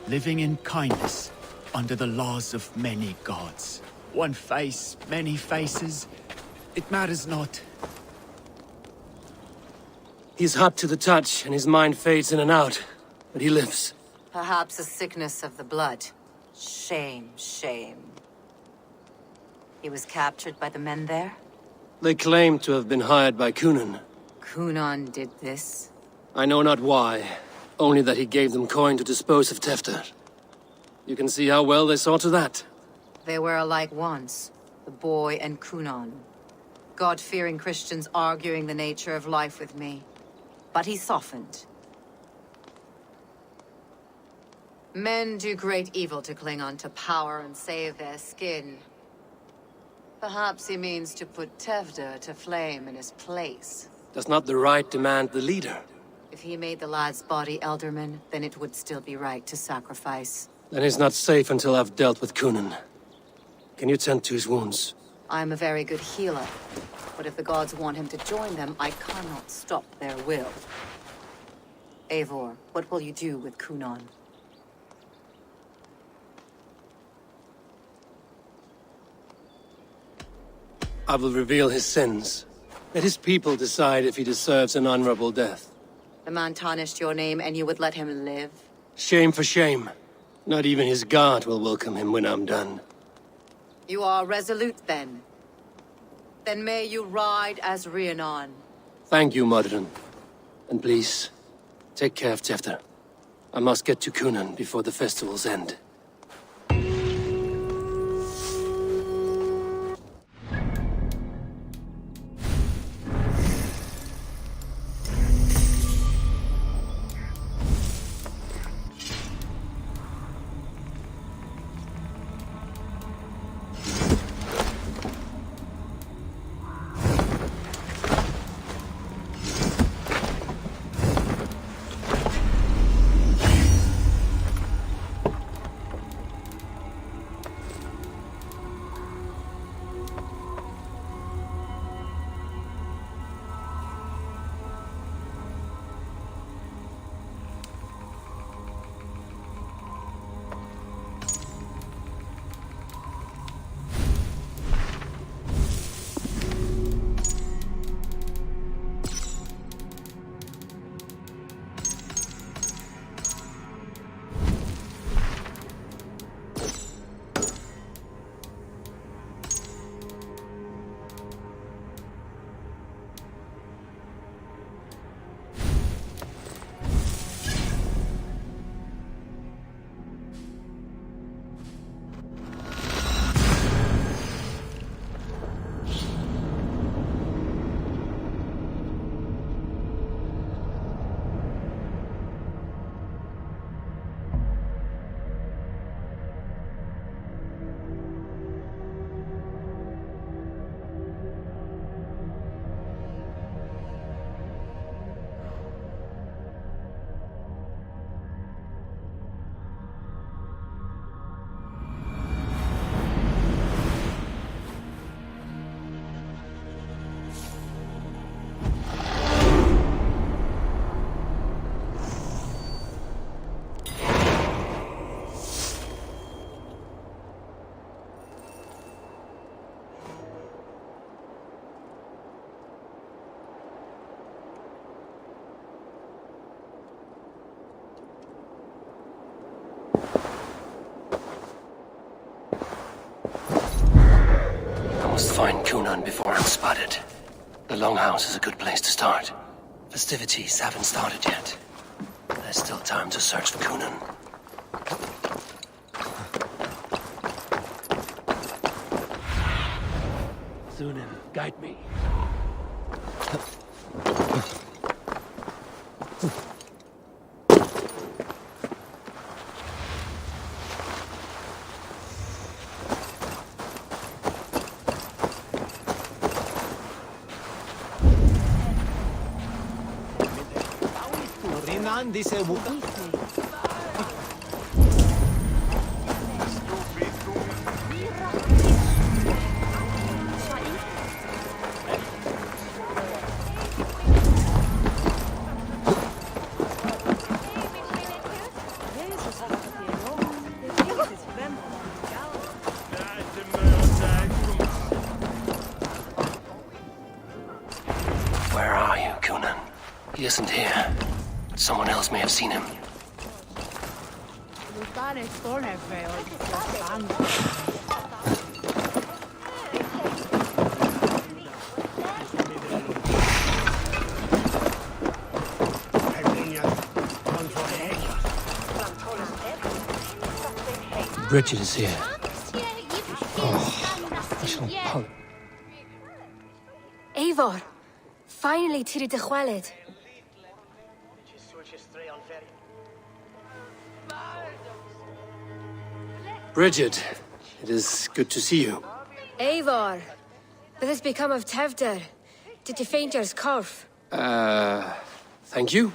Living in kindness, under the laws of many gods. One face, many faces. It matters not. He's hot to the touch, and his mind fades in and out. But he lives. Perhaps a sickness of the blood. Shame, shame. He was captured by the men there? They claim to have been hired by Kunon. Kunon did this? I know not why. Only that he gave them coin to dispose of Tefter. You can see how well they saw to that. They were alike once. The boy and Kunon. God-fearing Christians arguing the nature of life with me. But he softened. Men do great evil to cling on to power and save their skin. Perhaps he means to put Tefter to flame in his place. Does not the right demand the leader? If he made the lad's body Elderman, then it would still be right to sacrifice. Then he's not safe until I've dealt with Kunon. Can you tend to his wounds? I'm a very good healer. But if the gods want him to join them, I cannot stop their will. Eivor, what will you do with Kunon? I will reveal his sins. Let his people decide if he deserves an honorable death. The man tarnished your name and you would let him live? Shame for shame. Not even his guard will welcome him when I'm done. You are resolute then. Then may you ride as Rhiannon. Thank you, Modron. And please, take care of Tefter. I must get to Kunon before the festival's end. Cunan before I'm spotted. The Longhouse is a good place to start. Festivities haven't started yet. There's still time to search for Cunan. Thunin, guide me. Where are you, Cunan? He isn't here. Someone else may have seen him. Bridget is here. Oh, I shall pull. Eivor, finally tiri de chwaled. Bridget, it is good to see you. Eivor, what has become of Tevder? Did you faint your scarf? Thank you.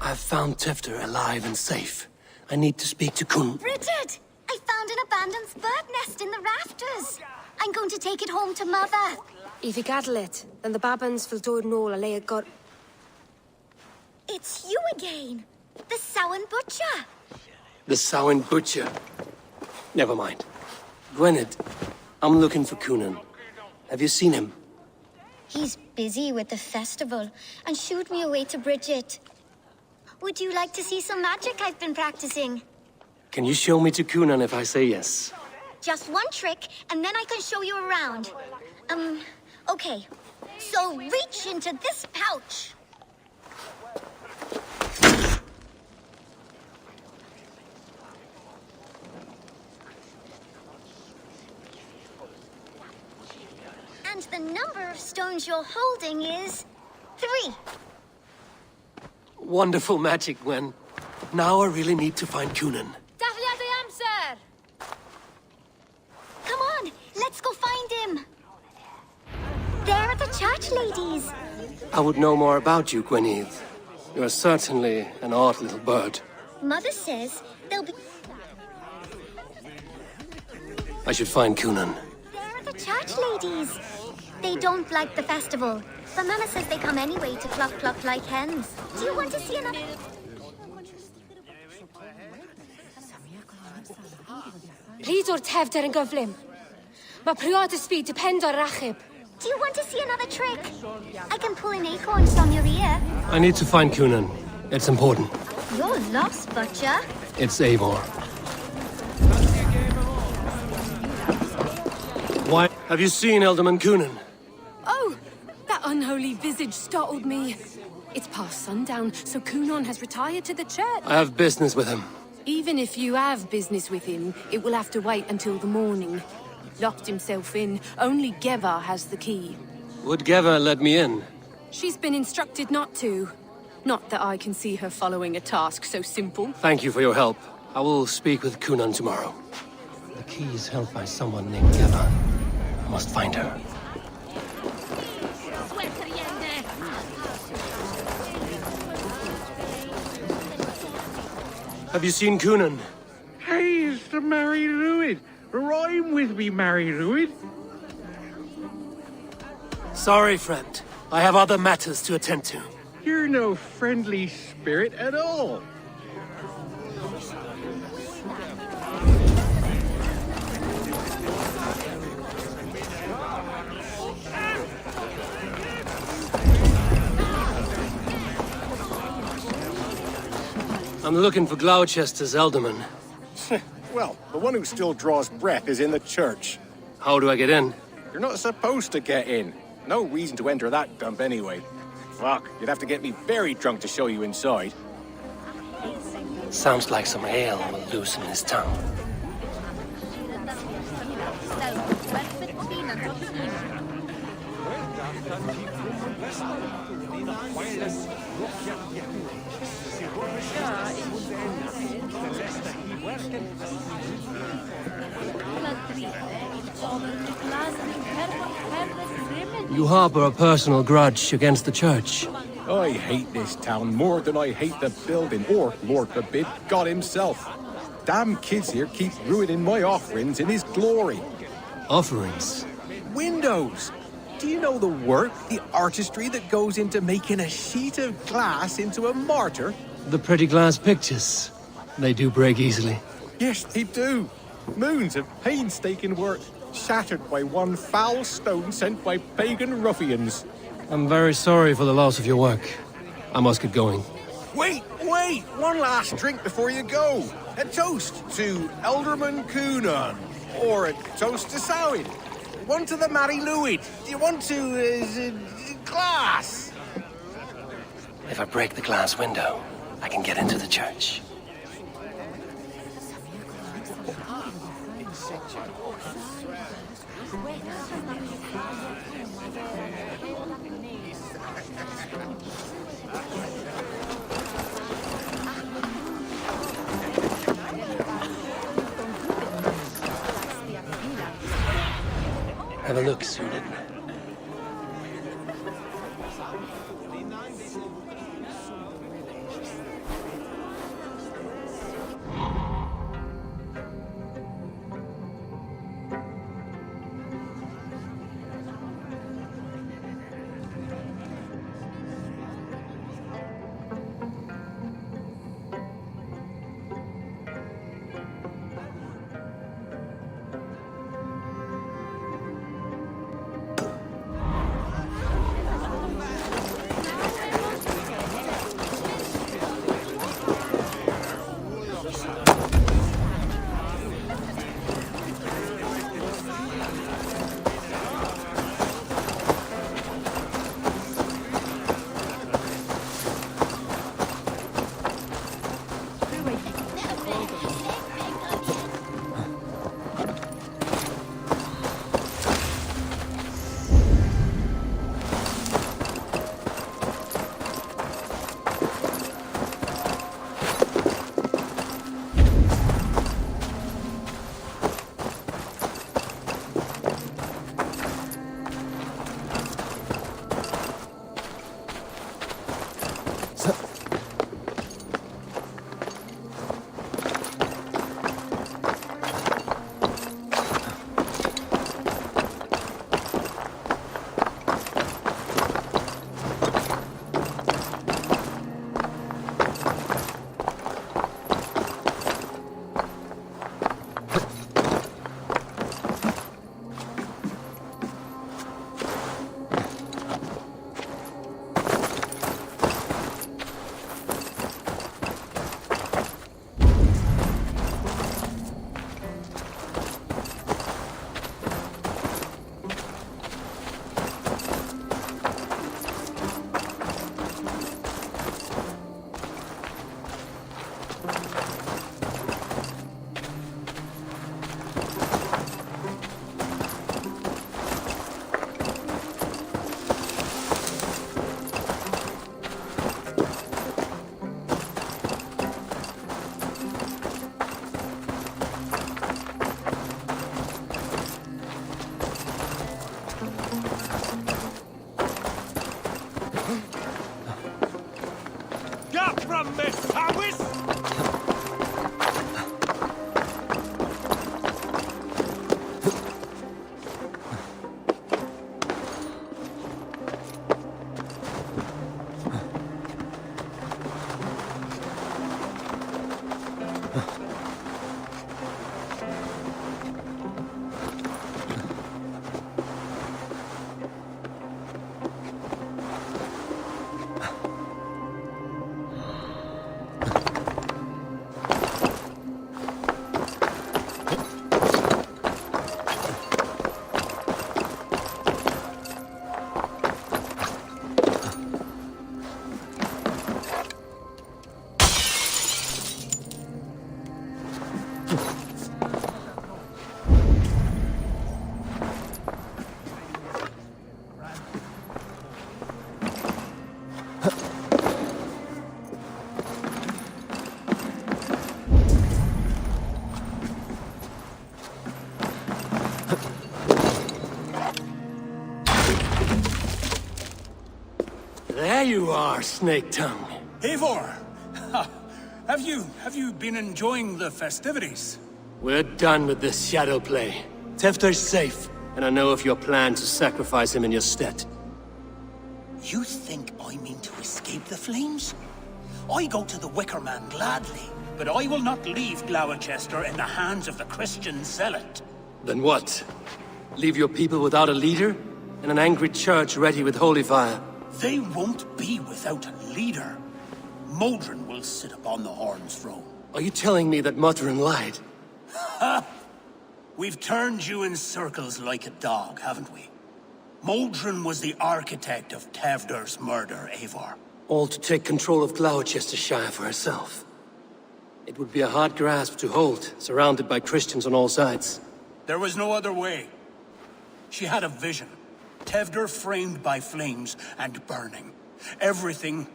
I've found Tefter alive and safe. I need to speak to Kun. Bridget! I found an abandoned bird nest in the rafters. I'm going to take it home to Mother. If you gather it, then the Babans will do it all a got. It's you again. The Samhain Butcher. The Samhain Butcher. Never mind. Gwynedd, I'm looking for Cunan. Have you seen him? He's busy with the festival and shooed me away to Bridget. Would you like to see some magic I've been practicing? Can you show me to Cunan if I say yes? Just one trick, and then I can show you around. Okay. So reach into this pouch. And the number of stones you're holding is 3. Wonderful magic, Gwen. Now I really need to find Cunan. Come on, let's go find him. There are the church ladies. I would know more about you, Gwynedd. You're certainly an odd little bird. Mother says they'll be... I should find Cunan. There are the church ladies. They don't like the festival, but Mama says they come anyway to cluck cluck like hens. Do you want to see another... Please or Tevder and Govlim. Ma priod speed depend on Rachib. Do you want to see another trick? I can pull an acorn from your ear. I need to find Cunan. It's important. You're lost, Butcher. It's Eivor. Why? Have you seen Elderman Cunan? Oh, that unholy visage startled me. It's past sundown, so Cunan has retired to the church. I have business with him. Even if you have business with him, it will have to wait until the morning. Locked himself in. Only Geva has the key. Would Geva let me in? She's been instructed not to. Not that I can see her following a task so simple. Thank you for your help. I will speak with Cunan tomorrow. The key is held by someone named Geva. I must find her. Have you seen Cunan? Hey, it's the Mary Ruid. Rhyme with me, Mary Ruid. Sorry, friend. I have other matters to attend to. You're no friendly spirit at all. I'm looking for Gloucester's Alderman. Well, the one who still draws breath is in the church. How do I get in? You're not supposed to get in. No reason to enter that dump anyway. Fuck, you'd have to get me very drunk to show you inside. Sounds like some ale will loosen his tongue. You harbor a personal grudge against the church. I hate this town more than I hate the building, or, Lord forbid, God himself. Damn kids here keep ruining my offerings in his glory. Offerings? Windows! Do you know the work, the artistry that goes into making a sheet of glass into a martyr? The pretty glass pictures. They do break easily. Yes, they do. Moons of painstaking work, shattered by one foul stone sent by pagan ruffians. I'm very sorry for the loss of your work. I must get going. Wait! One last drink before you go. A toast to Elderman Coonan. Or a toast to Sowid. One to the Mary Lewid. Do you want to, glass? If I break the glass window, I can get into the church. Have a look, Sunan. you are, Snake Tongue. Eivor! Have you been enjoying the festivities? We're done with this shadow play. Tefter's safe, and I know of your plan to sacrifice him in your stead. You think I mean to escape the flames? I go to the Wicker Man gladly, but I will not leave Gloucester in the hands of the Christian zealot. Then what? Leave your people without a leader? And an angry church ready with holy fire? They won't be without a leader. Modron will sit upon the Horn's throne. Are you telling me that Modron lied? Ha! We've turned you in circles like a dog, haven't we? Modron was the architect of Tewdwr's murder, Eivor. All to take control of Gloucestershire for herself. It would be a hard grasp to hold, surrounded by Christians on all sides. There was no other way. She had a vision. Tewdwr framed by flames and burning. Everything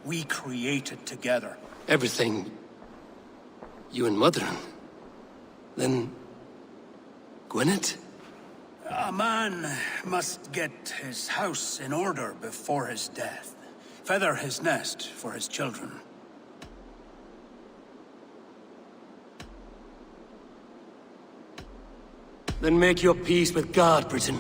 we created together. Everything... you and Modron? Then... Gwynedd? A man must get his house in order before his death. Feather his nest for his children. Then make your peace with God, Britain.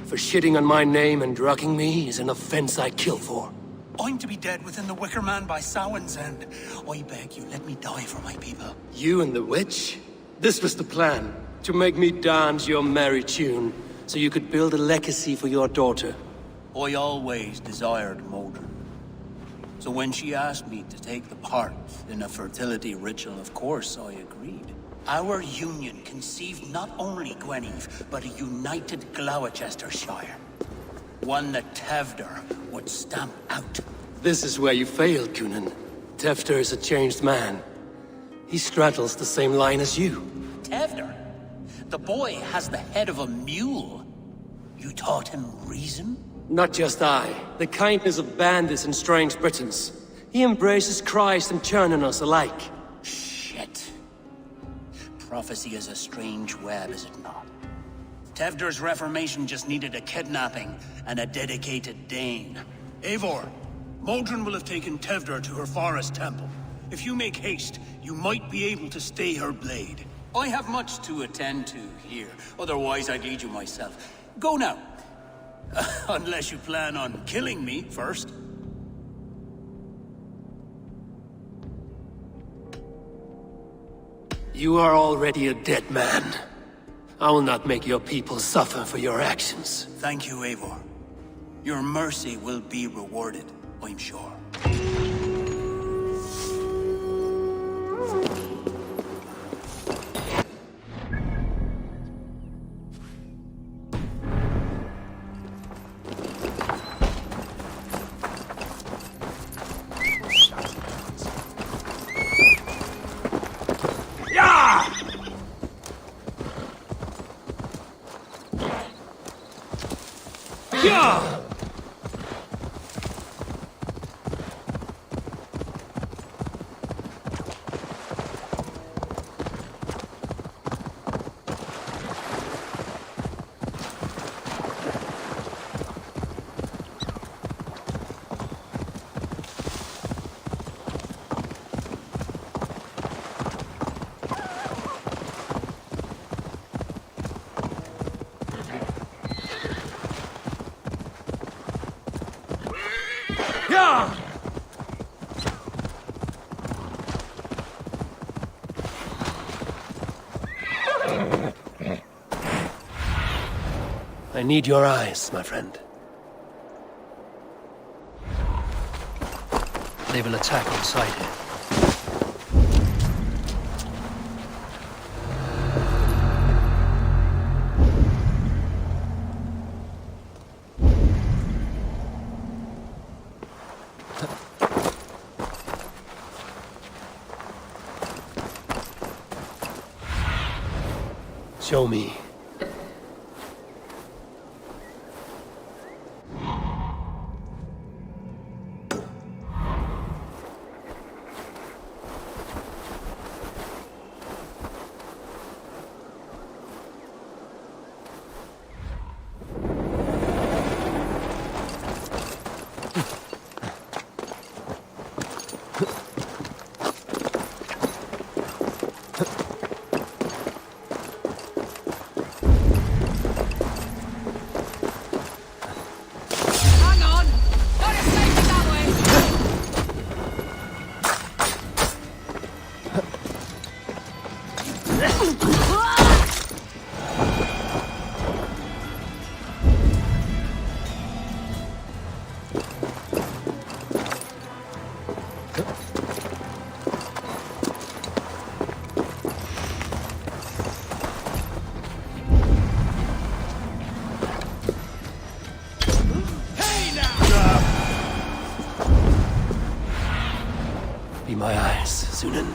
For shitting on my name and drugging me is an offense I kill for. I'm to be dead within the Wicker Man by Samhain's end. I beg you, let me die for my people. You and the witch? This was the plan. To make me dance your merry tune, so you could build a legacy for your daughter. I always desired Modron. So when she asked me to take the part in a fertility ritual, of course I agreed. Our union conceived not only Gweneve, but a united Gloucestershire. One that Tewdwr would stamp out. This is where you failed, Cunan. Tewdwr is a changed man. He straddles the same line as you. Tewdwr? The boy has the head of a mule. You taught him reason? Not just I. The kindness of bandits and strange Britons. He embraces Christ and Churn us alike. Shit. Prophecy is a strange web, is it not? Tewdwr's reformation just needed a kidnapping and a dedicated Dane. Eivor, Modron will have taken Tewdwr to her forest temple. If you make haste, you might be able to stay her blade. I have much to attend to here, otherwise I'd lead you myself. Go now. Unless you plan on killing me first. You are already a dead man. I will not make your people suffer for your actions. Thank you, Eivor. Your mercy will be rewarded, I'm sure. I need your eyes, my friend. They will attack on sight here. Show me. Be my eyes, Sunan.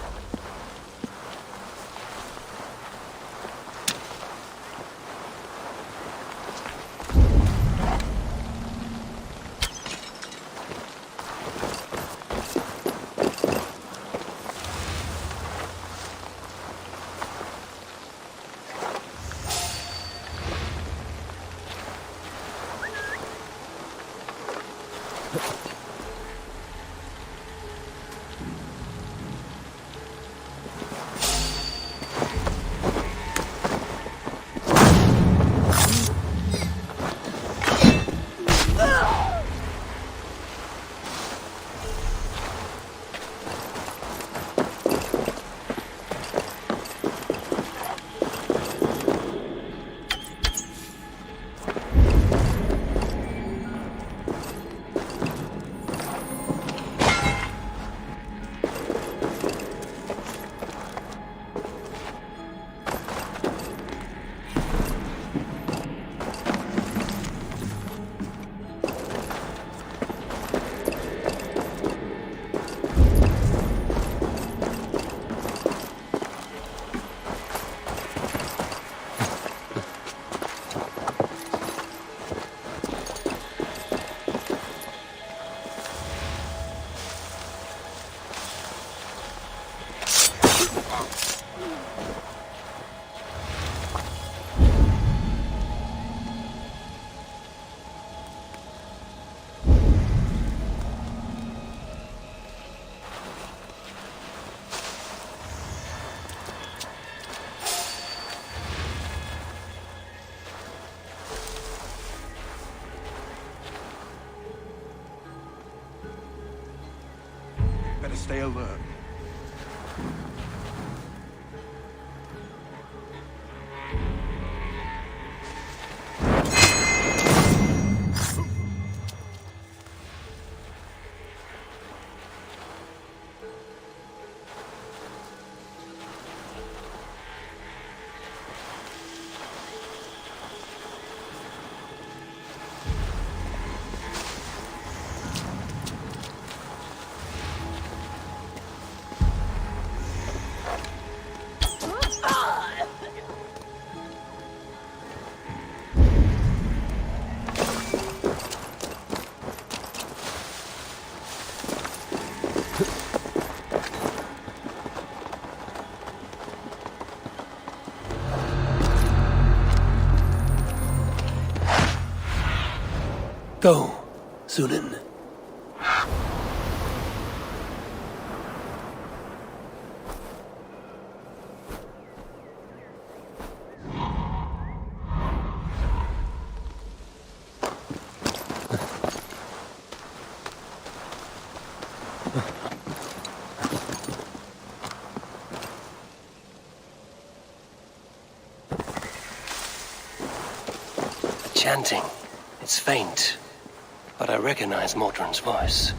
Better stay alert. Go, Sunan. The chanting, it's faint. But I recognize Mordrin's voice.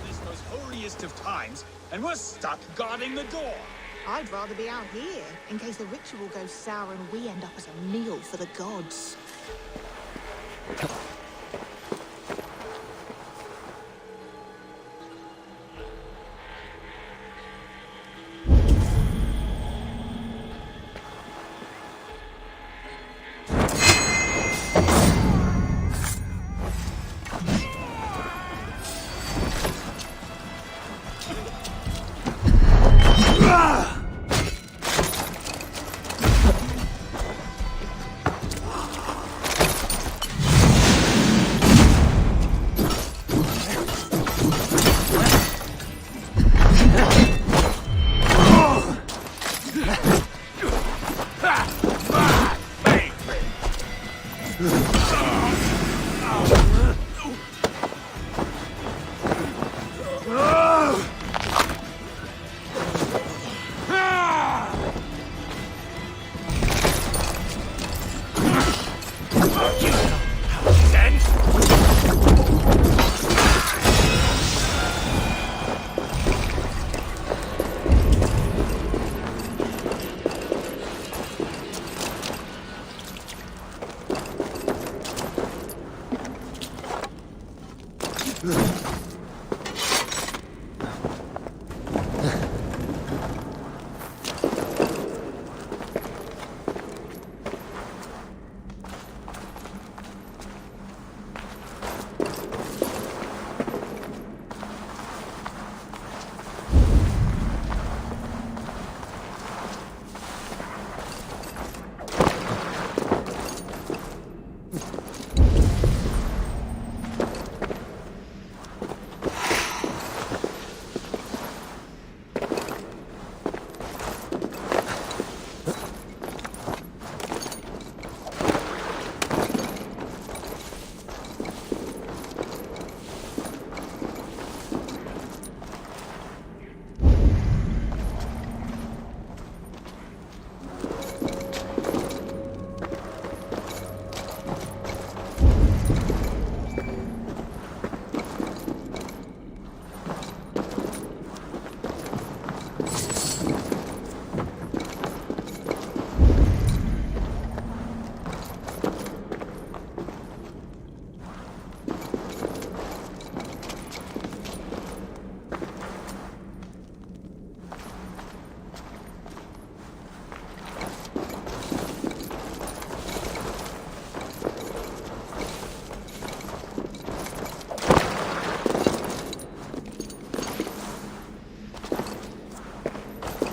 It's the most holiest of times, and we're stuck guarding the door. I'd rather be out here, in case the ritual goes sour and we end up as a meal for the gods.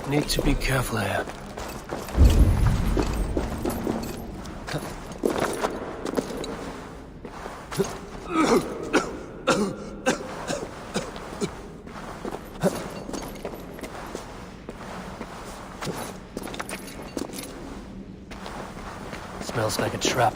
Need to be careful here. Smells like a trap.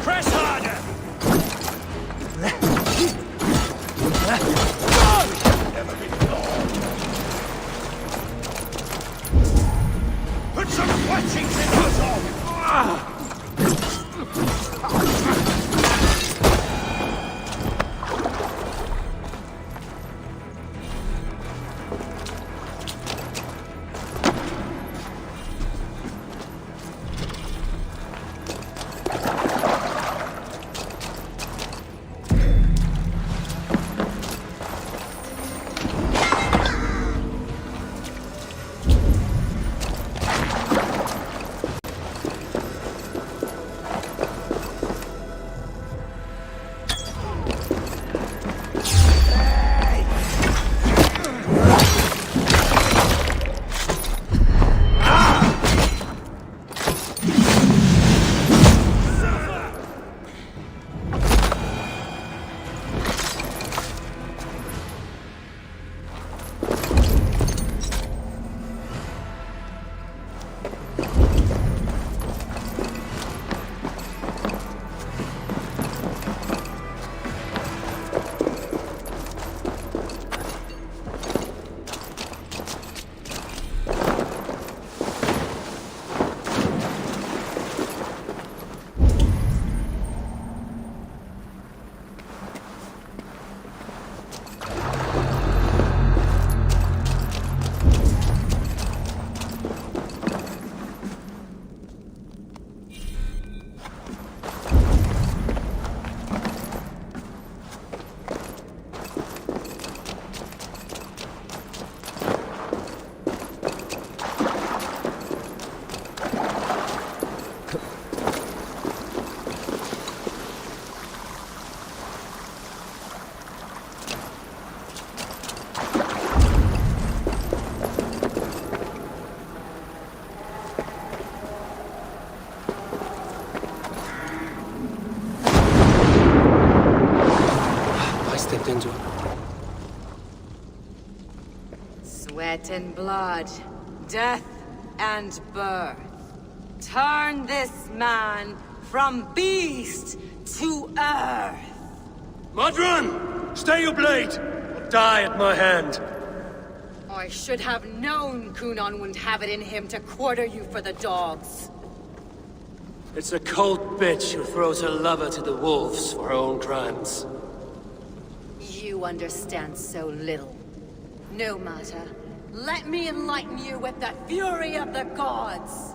Press harder! Put some fletchings in us all! Into it. Sweat and blood, death and birth. Turn this man from beast to earth. Modron! Stay your blade! Or die at my hand. I should have known Kunon wouldn't have it in him to quarter you for the dogs. It's a cold bitch who throws her lover to the wolves for her own crimes. You understand so little. No matter. Let me enlighten you with the fury of the gods!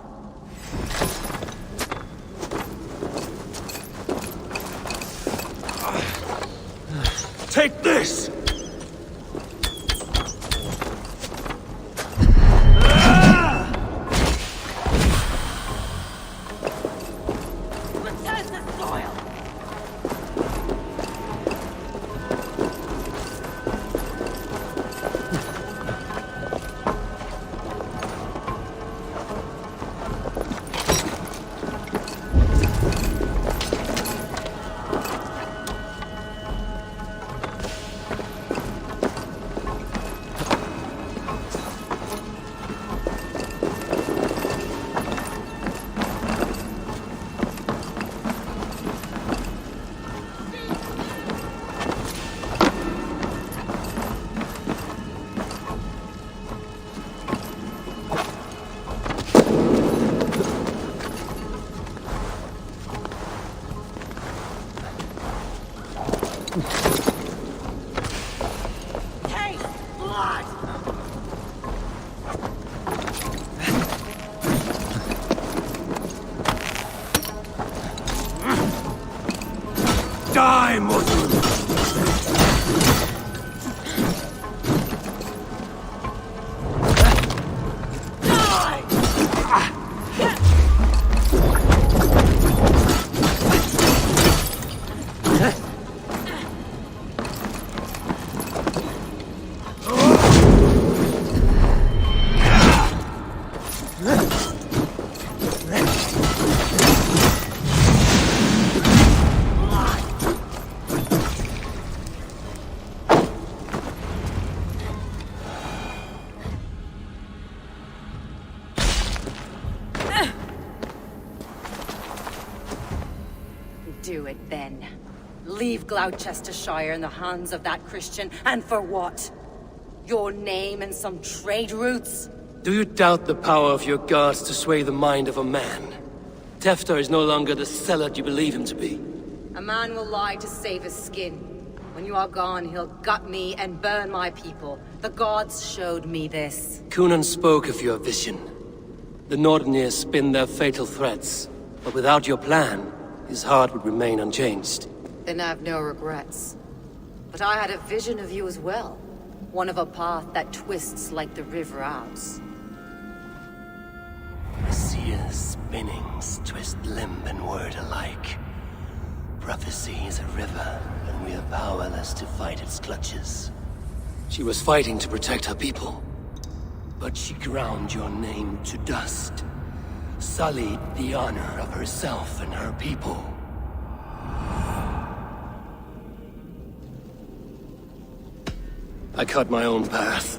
Take this! Return the soil! do it then. Leave Gloucestershire in the hands of that Christian, and for what? Your name and some trade routes? Do you doubt the power of your gods to sway the mind of a man? Tefter is no longer the zealot you believe him to be. A man will lie to save his skin. When you are gone, he'll gut me and burn my people. The gods showed me this. Cunan spoke of your vision. The Nordenir spin their fatal threats, but without your plan, his heart would remain unchanged. Then I have no regrets. But I had a vision of you as well. One of a path that twists like the river Ouse. The seer's spinnings twist limb and word alike. Prophecy is a river, and we are powerless to fight its clutches. She was fighting to protect her people. But she ground your name to dust. Sullied the honor of herself and her people. I cut my own path.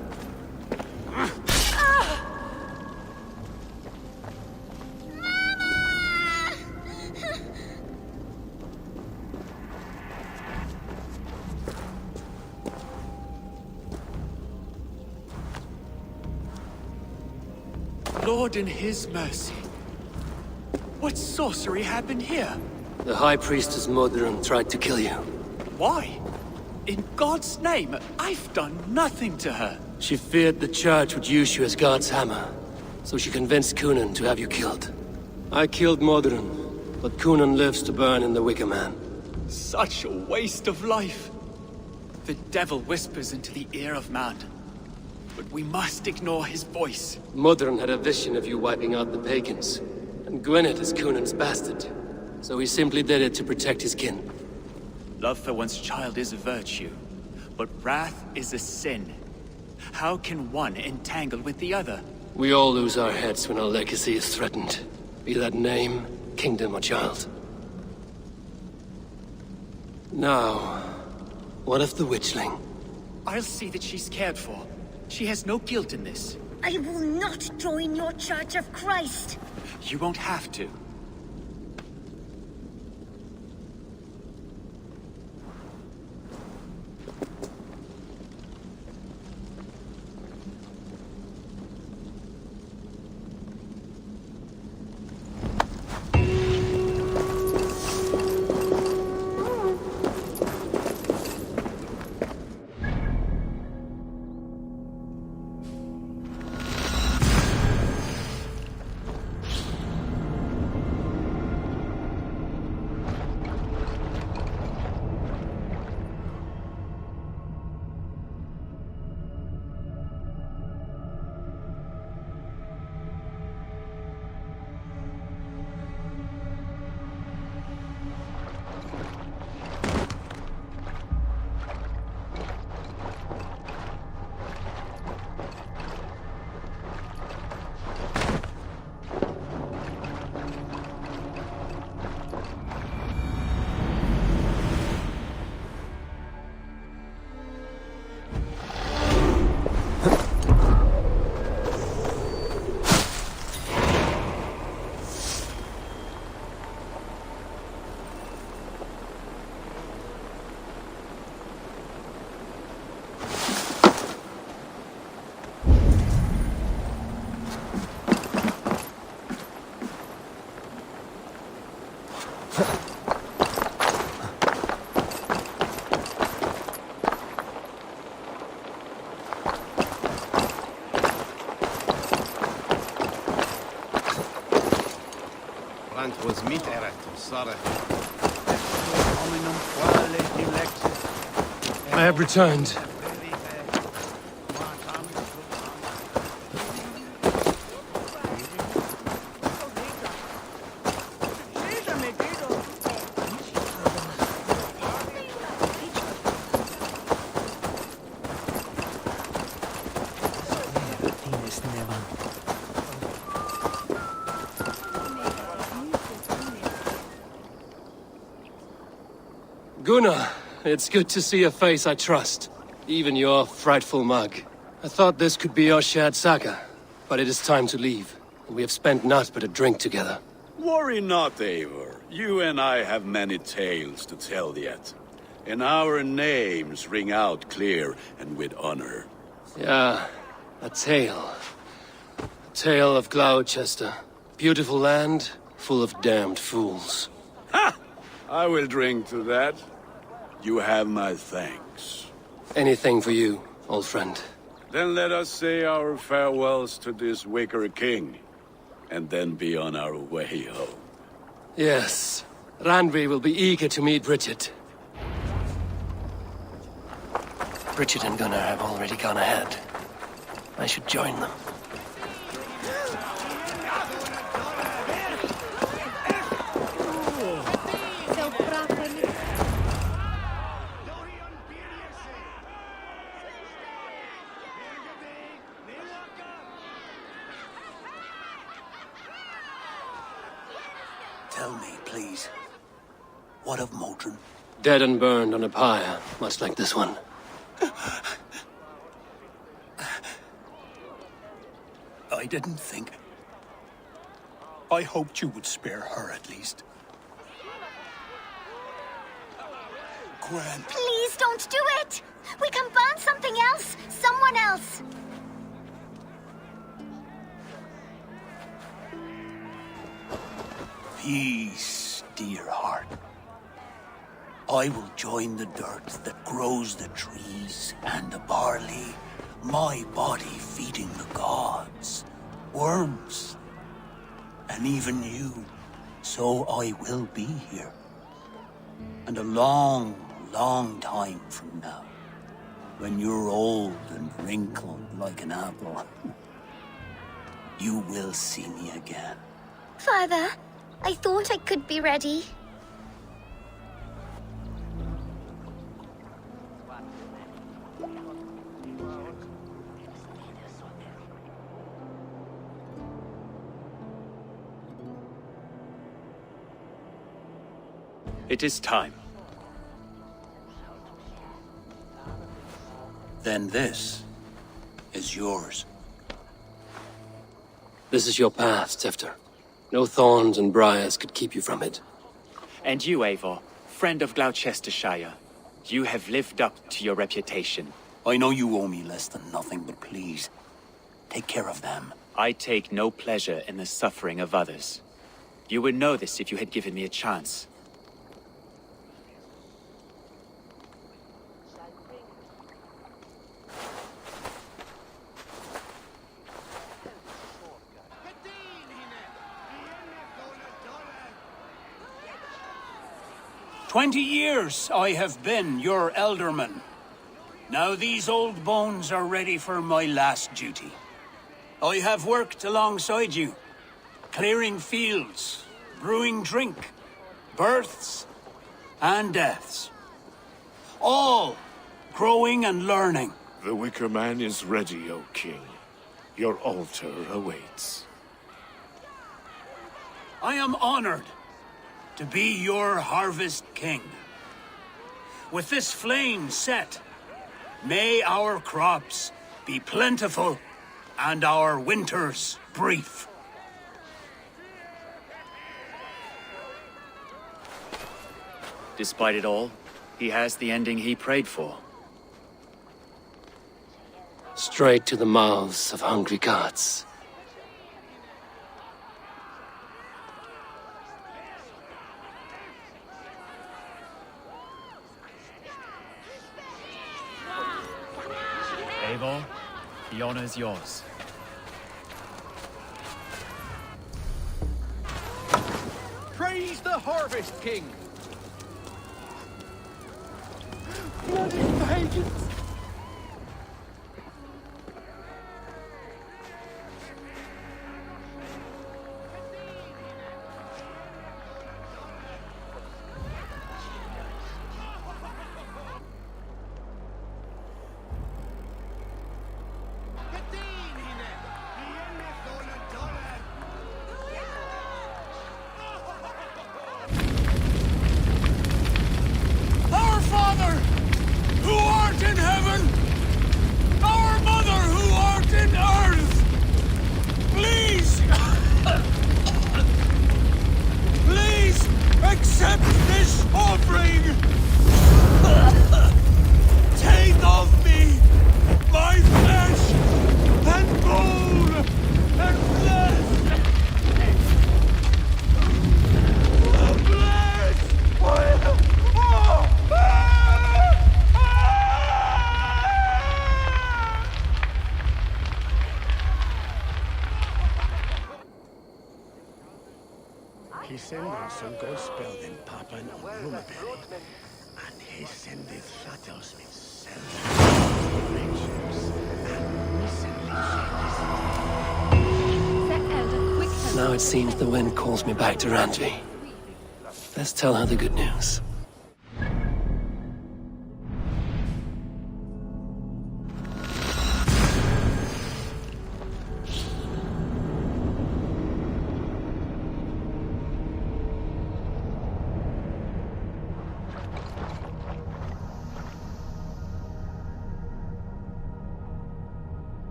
Lord in his mercy. What sorcery happened here? The High Priestess Modron tried to kill you. Why? In God's name, I've done nothing to her. She feared the Church would use you as God's hammer, so she convinced Cunan to have you killed. I killed Modron, but Cunan lives to burn in the Wicker Man. Such a waste of life. The devil whispers into the ear of man, but we must ignore his voice. Modron had a vision of you wiping out the pagans, and Gwynedd is Cunan's bastard, so he simply did it to protect his kin. Love for one's child is a virtue, but wrath is a sin. How can one entangle with the other? We all lose our heads when our legacy is threatened, be that name, kingdom, or child. Now, what of the witchling? I'll see that she's cared for. She has no guilt in this. I will not join your Church of Christ. You won't have to. was mit sorry. I have returned. Gunnar, it's good to see a face I trust. Even your frightful mug. I thought this could be our shared saga, but it is time to leave. We have spent naught but a drink together. Worry not, Eivor. You and I have many tales to tell yet. And our names ring out clear and with honor. Yeah, a tale. A tale of Gloucester. Beautiful land, full of damned fools. Ha! I will drink to that. You have my thanks. Anything for you, old friend. Then let us say our farewells to this wicker king, and then be on our way home. Yes, Randvi will be eager to meet Bridget. Bridget and Gunnar have already gone ahead. I should join them. Tell me, please. What of Modron? Dead and burned on a pyre, much like this one. I didn't think. I hoped you would spare her at least. Gwen. Please don't do it! We can burn something else! Someone else! Peace, dear heart. I will join the dirt that grows the trees and the barley, my body feeding the gods, worms, and even you. So I will be here. And a long, long time from now, when you're old and wrinkled like an apple, you will see me again. Father, I thought I could be ready. It is time. Then this is yours. This is your path, Tifter. No thorns and briars could keep you from it. And you, Eivor, friend of Gloucestershire, you have lived up to your reputation. I know you owe me less than nothing, but please, take care of them. I take no pleasure in the suffering of others. You would know this if you had given me a chance. "20 years I have been your elderman. Now these old bones are ready for my last duty. I have worked alongside you, clearing fields, brewing drink, births and deaths. All growing and learning. The Wicker Man is ready, O King. Your altar awaits. I am honored to be your harvest king. With this flame set, may our crops be plentiful and our winters brief. Despite it all, he has the ending he prayed for. Straight to the mouths of hungry gods. Eivor, the honor is yours. Praise the Harvest King! Bloody pagans! Our Father, who art in heaven, He sendeth some good spell then Papa and Rumabel. And he sendeth shadows with Now it seems the wind calls me back to Randvi. Let's tell her the good news.